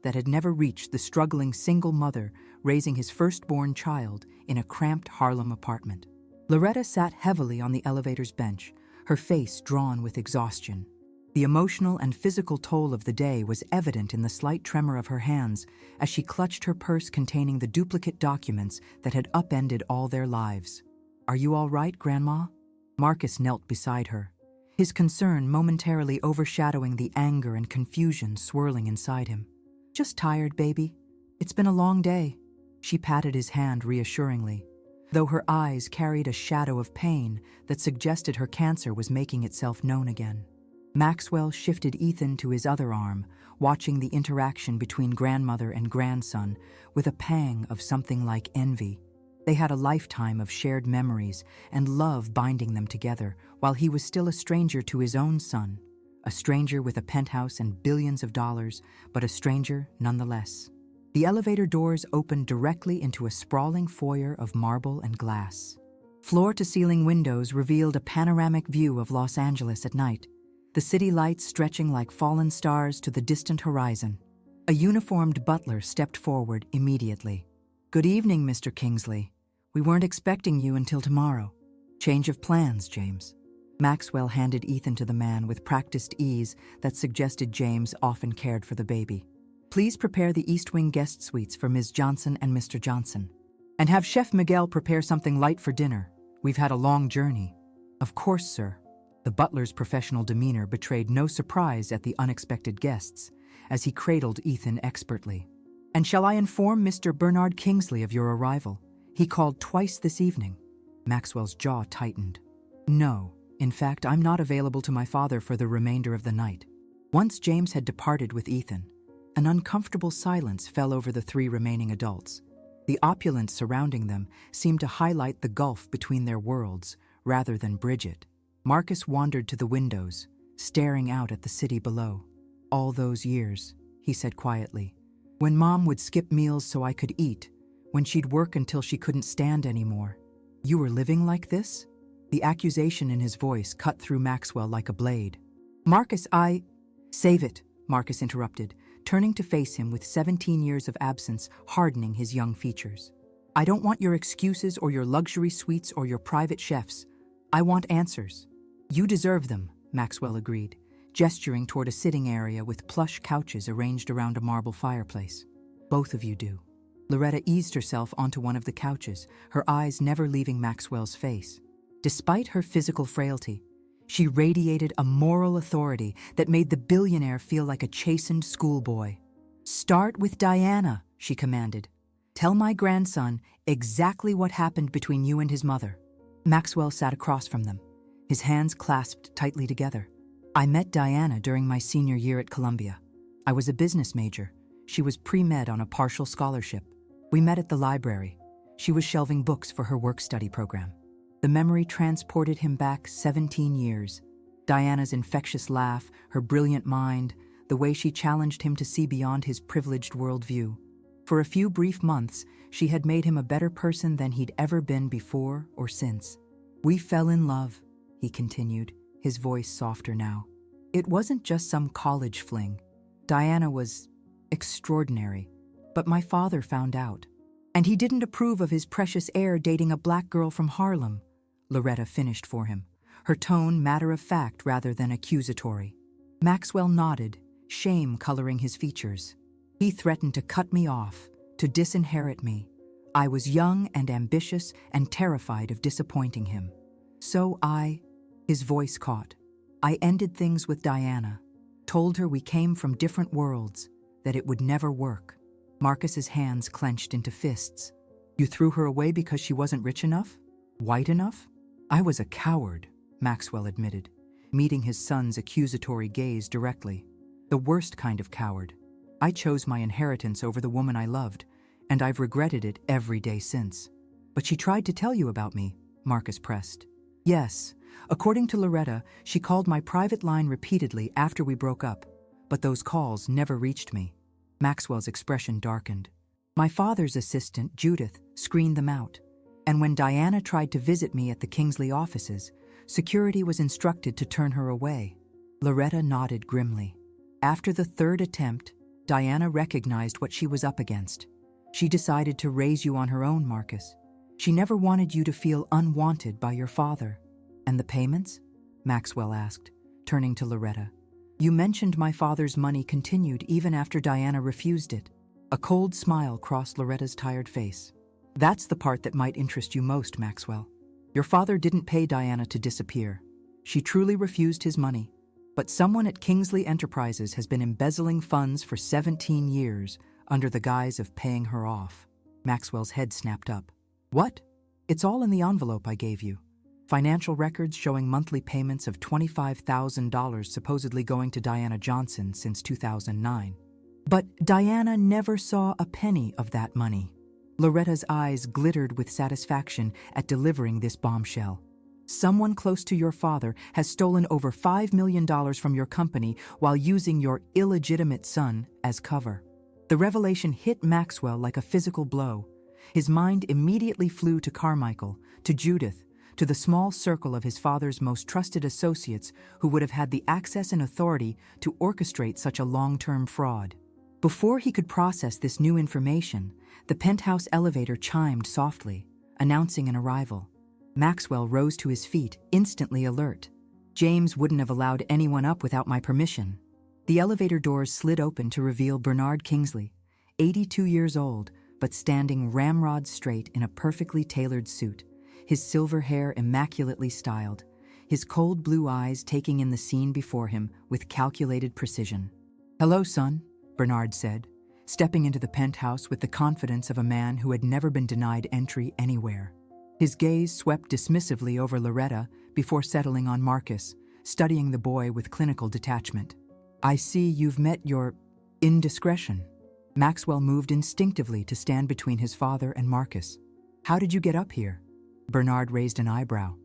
that had never reached the struggling single mother raising his firstborn child in a cramped Harlem apartment. Loretta sat heavily on the elevator's bench, her face drawn with exhaustion. The emotional and physical toll of the day was evident in the slight tremor of her hands as she clutched her purse containing the duplicate documents that had upended all their lives. Are you all right, Grandma? Marcus knelt beside her, his concern momentarily overshadowing the anger and confusion swirling inside him. Just tired, baby. It's been a long day. She patted his hand reassuringly, though her eyes carried a shadow of pain that suggested her cancer was making itself known again. Maxwell shifted Ethan to his other arm, watching the interaction between grandmother and grandson with a pang of something like envy. They had a lifetime of shared memories and love binding them together, while he was still a stranger to his own son, a stranger with a penthouse and billions of dollars, but a stranger nonetheless. The elevator doors opened directly into a sprawling foyer of marble and glass. Floor-to-ceiling windows revealed a panoramic view of Los Angeles at night, the city lights stretching like fallen stars to the distant horizon. A uniformed butler stepped forward immediately. Good evening, Mr. Kingsley. We weren't expecting you until tomorrow. Change of plans, James. Maxwell handed Ethan to the man with practiced ease that suggested James often cared for the baby. Please prepare the East Wing guest suites for Ms. Johnson and Mr. Johnson. And have Chef Miguel prepare something light for dinner. We've had a long journey. Of course, sir. The butler's professional demeanor betrayed no surprise at the unexpected guests, as he cradled Ethan expertly. And shall I inform Mr. Bernard Kingsley of your arrival? He called twice this evening. Maxwell's jaw tightened. No, in fact, I'm not available to my father for the remainder of the night. Once James had departed with Ethan, an uncomfortable silence fell over the 3 remaining adults. The opulence surrounding them seemed to highlight the gulf between their worlds, rather than bridge it. Marcus wandered to the windows, staring out at the city below. "All those years," he said quietly. "When Mom would skip meals so I could eat, when she'd work until she couldn't stand anymore. You were living like this?" The accusation in his voice cut through Maxwell like a blade. "Marcus, Save it," Marcus interrupted, turning to face him with 17 years of absence hardening his young features. "I don't want your excuses or your luxury suites or your private chefs. I want answers." "You deserve them," Maxwell agreed, gesturing toward a sitting area with plush couches arranged around a marble fireplace. "Both of you do." Loretta eased herself onto one of the couches, her eyes never leaving Maxwell's face. Despite her physical frailty, she radiated a moral authority that made the billionaire feel like a chastened schoolboy. "Start with Diana," she commanded. "Tell my grandson exactly what happened between you and his mother." Maxwell sat across from them, his hands clasped tightly together. "I met Diana during my senior year at Columbia. I was a business major. She was pre-med on a partial scholarship. We met at the library. She was shelving books for her work-study program. The memory transported him back 17 years. Diana's infectious laugh, her brilliant mind, the way she challenged him to see beyond his privileged worldview. For a few brief months, she had made him a better person than he'd ever been before or since. "We fell in love," he continued, his voice softer now. "It wasn't just some college fling. Diana was extraordinary, but my father found out. And he didn't approve of his precious heir dating a black girl from Harlem," Loretta finished for him, her tone matter-of-fact rather than accusatory. Maxwell nodded, shame coloring his features. "He threatened to cut me off, to disinherit me. I was young and ambitious and terrified of disappointing him. So his voice caught. "I ended things with Diana, told her we came from different worlds, that it would never work." Marcus's hands clenched into fists. "You threw her away because she wasn't rich enough? White enough?" "I was a coward," Maxwell admitted, meeting his son's accusatory gaze directly. "The worst kind of coward. I chose my inheritance over the woman I loved, and I've regretted it every day since." "But she tried to tell you about me," Marcus pressed. "Yes. According to Loretta, she called my private line repeatedly after we broke up, but those calls never reached me." Maxwell's expression darkened. "My father's assistant, Judith, screened them out. And when Diana tried to visit me at the Kingsley offices, security was instructed to turn her away." Loretta nodded grimly. "After the third attempt, Diana recognized what she was up against. She decided to raise you on her own, Marcus. She never wanted you to feel unwanted by your father." "And the payments?" Maxwell asked, turning to Loretta. "You mentioned my father's money continued even after Diana refused it." A cold smile crossed Loretta's tired face. "That's the part that might interest you most, Maxwell. Your father didn't pay Diana to disappear. She truly refused his money. But someone at Kingsley Enterprises has been embezzling funds for 17 years under the guise of paying her off." Maxwell's head snapped up. "What?" "It's all in the envelope I gave you. Financial records showing monthly payments of $25,000 supposedly going to Diana Johnson since 2009. But Diana never saw a penny of that money." Loretta's eyes glittered with satisfaction at delivering this bombshell. "Someone close to your father has stolen over $5 million from your company while using your illegitimate son as cover." The revelation hit Maxwell like a physical blow. His mind immediately flew to Carmichael, to Judith, to the small circle of his father's most trusted associates who would have had the access and authority to orchestrate such a long-term fraud. Before he could process this new information, the penthouse elevator chimed softly, announcing an arrival. Maxwell rose to his feet, instantly alert. "James wouldn't have allowed anyone up without my permission." The elevator doors slid open to reveal Bernard Kingsley, 82 years old, but standing ramrod straight in a perfectly tailored suit, his silver hair immaculately styled, his cold blue eyes taking in the scene before him with calculated precision. "Hello, son," Bernard said, stepping into the penthouse with the confidence of a man who had never been denied entry anywhere. His gaze swept dismissively over Loretta before settling on Marcus, studying the boy with clinical detachment. "I see you've met your indiscretion." Maxwell moved instinctively to stand between his father and Marcus. "How did you get up here?" Bernard raised an eyebrow.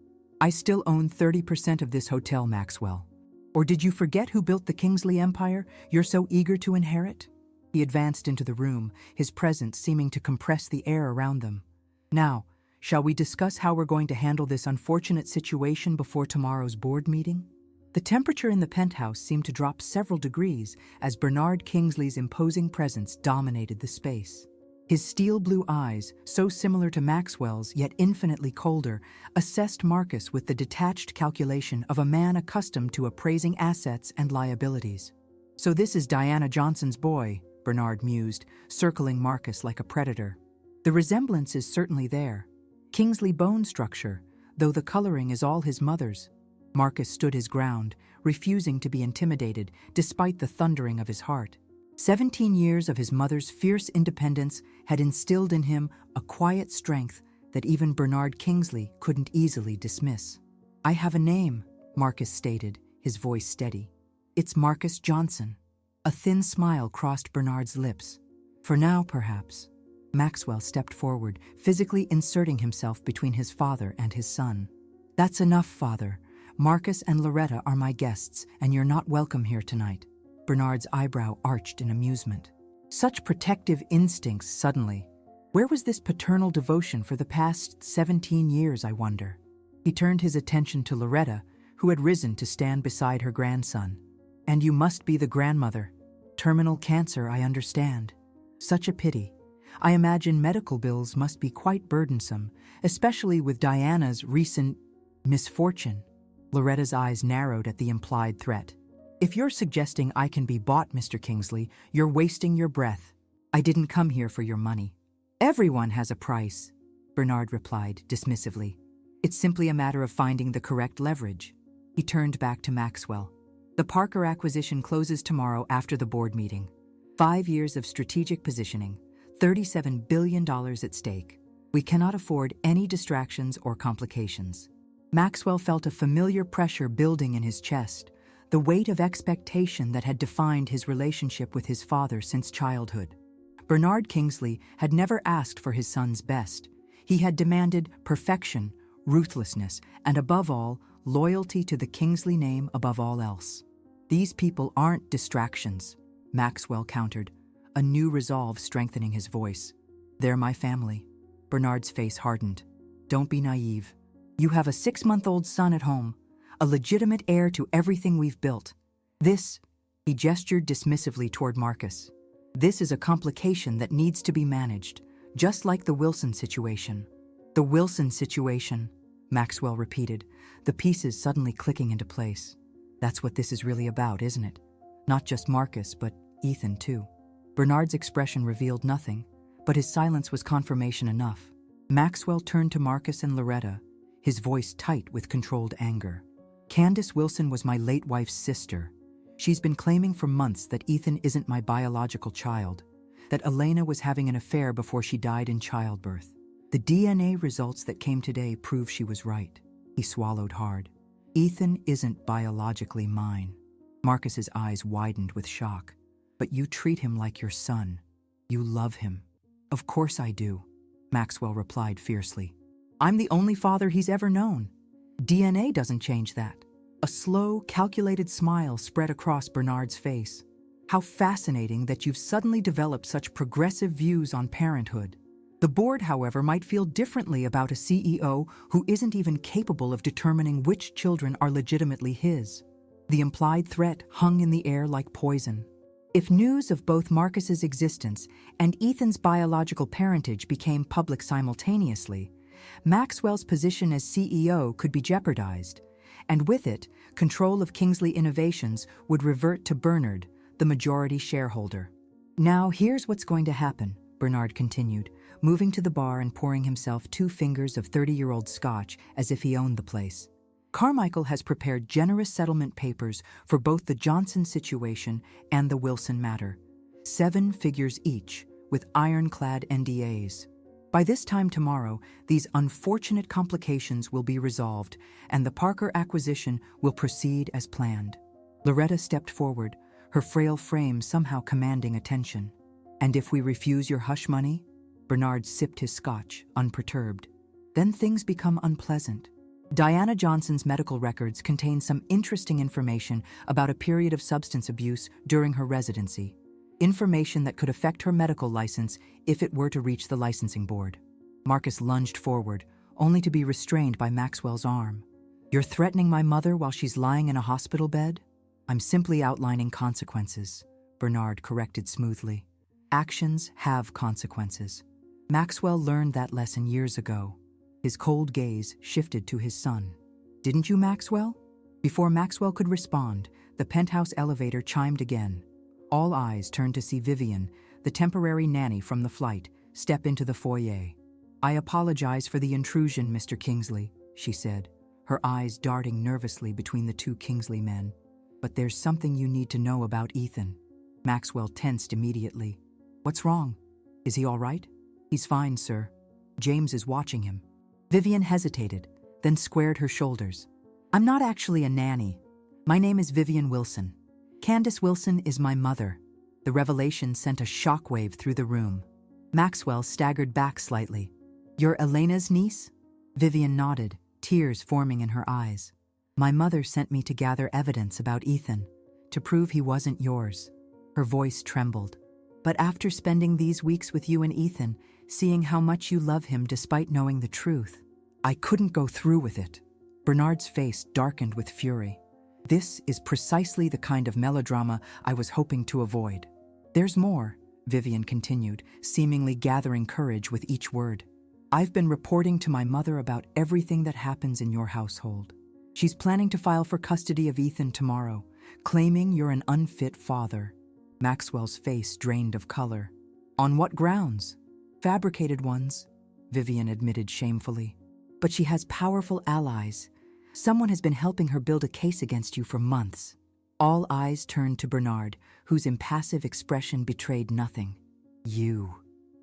I still own 30% of this hotel, Maxwell. Or did you forget who built the Kingsley Empire you're so eager to inherit? He advanced into the room, his presence seeming to compress the air around them. Now, shall we discuss how we're going to handle this unfortunate situation before tomorrow's board meeting? The temperature in the penthouse seemed to drop several degrees as Bernard Kingsley's imposing presence dominated the space. His steel blue eyes, so similar to Maxwell's yet infinitely colder, assessed Marcus with the detached calculation of a man accustomed to appraising assets and liabilities. So this is Diana Johnson's boy, Bernard mused, circling Marcus like a predator. The resemblance is certainly there. Kingsley bone structure, though the coloring is all his mother's. Marcus stood his ground, refusing to be intimidated despite the thundering of his heart. 17 years of his mother's fierce independence had instilled in him a quiet strength that even Bernard Kingsley couldn't easily dismiss. I have a name, Marcus stated, his voice steady. It's Marcus Johnson. A thin smile crossed Bernard's lips. For now, perhaps. Maxwell stepped forward, physically inserting himself between his father and his son. That's enough, father. Marcus and Loretta are my guests, and you're not welcome here tonight. Bernard's eyebrow arched in amusement. Such protective instincts suddenly. Where was this paternal devotion for the past 17 years, I wonder? He turned his attention to Loretta, who had risen to stand beside her grandson. And you must be the grandmother. Terminal cancer, I understand. Such a pity. I imagine medical bills must be quite burdensome, especially with Diana's recent misfortune. Loretta's eyes narrowed at the implied threat. If you're suggesting I can be bought, Mr. Kingsley, you're wasting your breath. I didn't come here for your money. Everyone has a price, Bernard replied dismissively. It's simply a matter of finding the correct leverage. He turned back to Maxwell. The Parker acquisition closes tomorrow after the board meeting. 5 years of strategic positioning, $37 billion at stake. We cannot afford any distractions or complications. Maxwell felt a familiar pressure building in his chest, the weight of expectation that had defined his relationship with his father since childhood. Bernard Kingsley had never asked for his son's best. He had demanded perfection, ruthlessness, and above all, loyalty to the Kingsley name above all else. These people aren't distractions, Maxwell countered, a new resolve strengthening his voice. They're my family. Bernard's face hardened. Don't be naive. You have a 6-month-old son at home, a legitimate heir to everything we've built. This, he gestured dismissively toward Marcus. This is a complication that needs to be managed, just like the Wilson situation. The Wilson situation, Maxwell repeated, the pieces suddenly clicking into place. That's what this is really about, isn't it? Not just Marcus, but Ethan too. Bernard's expression revealed nothing, but his silence was confirmation enough. Maxwell turned to Marcus and Loretta, his voice tight with controlled anger. Candace Wilson was my late wife's sister. She's been claiming for months that Ethan isn't my biological child, that Elena was having an affair before she died in childbirth. The DNA results that came today prove she was right. He swallowed hard. Ethan isn't biologically mine. Marcus's eyes widened with shock. But you treat him like your son. You love him. Of course I do, Maxwell replied fiercely. I'm the only father he's ever known. DNA doesn't change that. A slow, calculated smile spread across Bernard's face. How fascinating that you've suddenly developed such progressive views on parenthood. The board, however, might feel differently about a CEO who isn't even capable of determining which children are legitimately his. The implied threat hung in the air like poison. If news of both Marcus's existence and Ethan's biological parentage became public simultaneously, Maxwell's position as CEO could be jeopardized, and with it, control of Kingsley Innovations would revert to Bernard, the majority shareholder. Now here's what's going to happen, Bernard continued, moving to the bar and pouring himself 2 fingers of 30-year-old scotch as if he owned the place. Carmichael has prepared generous settlement papers for both the Johnson situation and the Wilson matter. 7 figures each, with ironclad NDAs. By this time tomorrow, these unfortunate complications will be resolved, and the Parker acquisition will proceed as planned. Loretta stepped forward, her frail frame somehow commanding attention. And if we refuse your hush money? Bernard sipped his scotch, unperturbed. Then things become unpleasant. Diana Johnson's medical records contain some interesting information about a period of substance abuse during her residency, information that could affect her medical license if it were to reach the licensing board. Marcus lunged forward, only to be restrained by Maxwell's arm. "You're threatening my mother while she's lying in a hospital bed?" "I'm simply outlining consequences," Bernard corrected smoothly. "Actions have consequences." Maxwell learned that lesson years ago. His cold gaze shifted to his son. "Didn't you, Maxwell?" Before Maxwell could respond, the penthouse elevator chimed again. All eyes turned to see Vivian, the temporary nanny from the flight, step into the foyer. "I apologize for the intrusion, Mr. Kingsley," she said, her eyes darting nervously between the two Kingsley men. "But there's something you need to know about Ethan." Maxwell tensed immediately. "What's wrong? Is he all right?" "He's fine, sir. James is watching him." Vivian hesitated, then squared her shoulders. "I'm not actually a nanny. My name is Vivian Wilson. Candace Wilson is my mother." The revelation sent a shockwave through the room. Maxwell staggered back slightly. "You're Elena's niece?" Vivian nodded, tears forming in her eyes. "My mother sent me to gather evidence about Ethan, to prove he wasn't yours." Her voice trembled. "But after spending these weeks with you and Ethan, seeing how much you love him despite knowing the truth, I couldn't go through with it." Bernard's face darkened with fury. "This is precisely the kind of melodrama I was hoping to avoid." "There's more," Vivian continued, seemingly gathering courage with each word. "I've been reporting to my mother about everything that happens in your household. She's planning to file for custody of Ethan tomorrow, claiming you're an unfit father." Maxwell's face drained of color. "On what grounds?" "Fabricated ones," Vivian admitted shamefully. "But she has powerful allies. Someone has been helping her build a case against you for months." All eyes turned to Bernard, whose impassive expression betrayed nothing. "You,"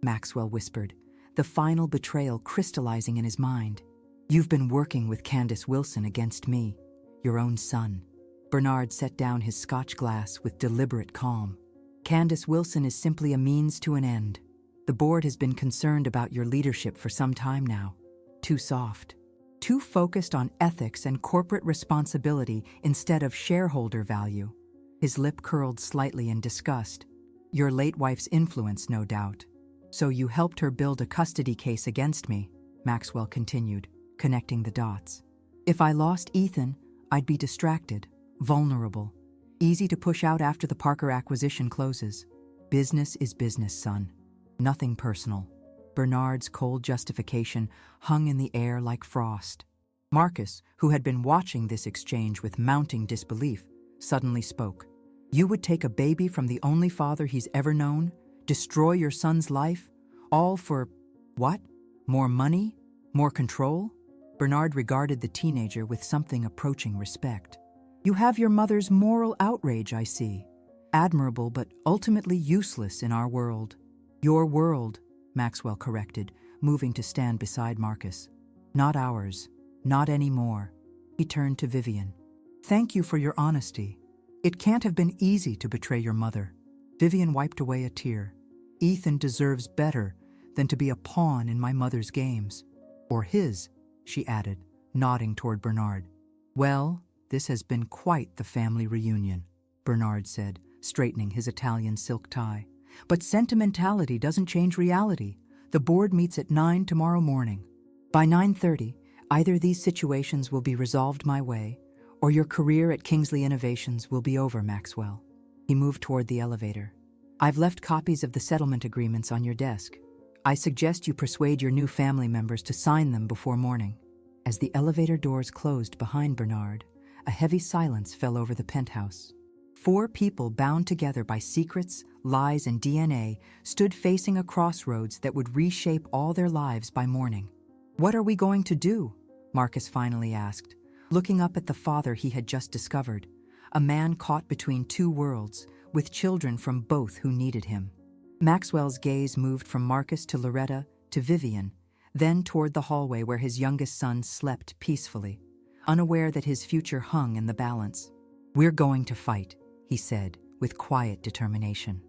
Maxwell whispered, the final betrayal crystallizing in his mind. "You've been working with Candace Wilson against me, your own son." Bernard set down his scotch glass with deliberate calm. "Candace Wilson is simply a means to an end. The board has been concerned about your leadership for some time now. Too soft. Too focused on ethics and corporate responsibility instead of shareholder value." His lip curled slightly in disgust. "Your late wife's influence, no doubt. So you helped her build a custody case against me," Maxwell continued, connecting the dots. "If I lost Ethan, I'd be distracted, vulnerable, easy to push out after the Parker acquisition closes. Business is business, son. Nothing personal." Bernard's cold justification hung in the air like frost. Marcus, who had been watching this exchange with mounting disbelief, suddenly spoke. "You would take a baby from the only father he's ever known, destroy your son's life, all for what? More money? More control?" Bernard regarded the teenager with something approaching respect. "You have your mother's moral outrage, I see. Admirable but ultimately useless in our world." "Your world," Maxwell corrected, moving to stand beside Marcus. "Not ours. Not anymore." He turned to Vivian. "Thank you for your honesty. It can't have been easy to betray your mother." Vivian wiped away a tear. "Ethan deserves better than to be a pawn in my mother's games. Or his," she added, nodding toward Bernard. "Well, this has been quite the family reunion," Bernard said, straightening his Italian silk tie. "But sentimentality doesn't change reality. The board meets at 9 tomorrow morning. By 9:30, either these situations will be resolved my way, or your career at Kingsley Innovations will be over, Maxwell." He moved toward the elevator. "I've left copies of the settlement agreements on your desk. I suggest you persuade your new family members to sign them before morning." As the elevator doors closed behind Bernard, a heavy silence fell over the penthouse. 4 people bound together by secrets, lies, and DNA stood facing a crossroads that would reshape all their lives by morning. "What are we going to do?" Marcus finally asked, looking up at the father he had just discovered, a man caught between 2 worlds, with children from both who needed him. Maxwell's gaze moved from Marcus to Loretta to Vivian, then toward the hallway where his youngest son slept peacefully, unaware that his future hung in the balance. "We're going to fight," he said, with quiet determination.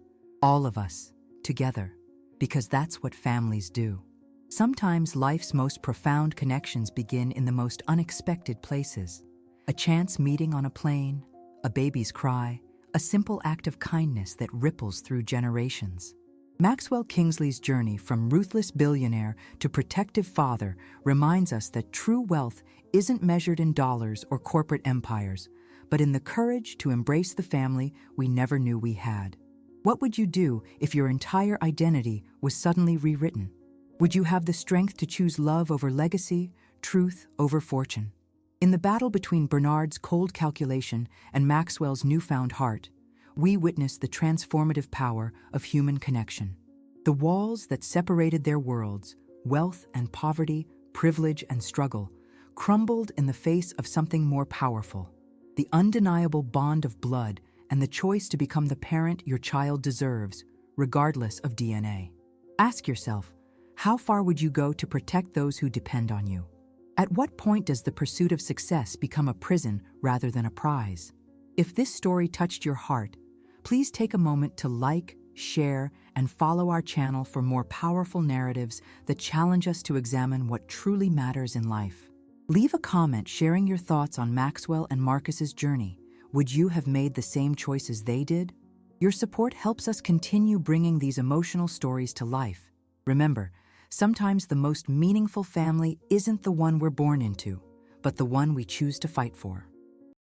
"All of us, together, because that's what families do." Sometimes life's most profound connections begin in the most unexpected places. A chance meeting on a plane, a baby's cry, a simple act of kindness that ripples through generations. Maxwell Kingsley's journey from ruthless billionaire to protective father reminds us that true wealth isn't measured in dollars or corporate empires, but in the courage to embrace the family we never knew we had. What would you do if your entire identity was suddenly rewritten? Would you have the strength to choose love over legacy, truth over fortune? In the battle between Bernard's cold calculation and Maxwell's newfound heart, we witness the transformative power of human connection. The walls that separated their worlds, wealth and poverty, privilege and struggle, crumbled in the face of something more powerful, the undeniable bond of blood and the choice to become the parent your child deserves, regardless of DNA. Ask yourself, how far would you go to protect those who depend on you? At what point does the pursuit of success become a prison rather than a prize? If this story touched your heart, please take a moment to like, share, and follow our channel for more powerful narratives that challenge us to examine what truly matters in life. Leave a comment sharing your thoughts on Maxwell and Marcus's journey. Would you have made the same choices they did? Your support helps us continue bringing these emotional stories to life. Remember, sometimes the most meaningful family isn't the one we're born into, but the one we choose to fight for.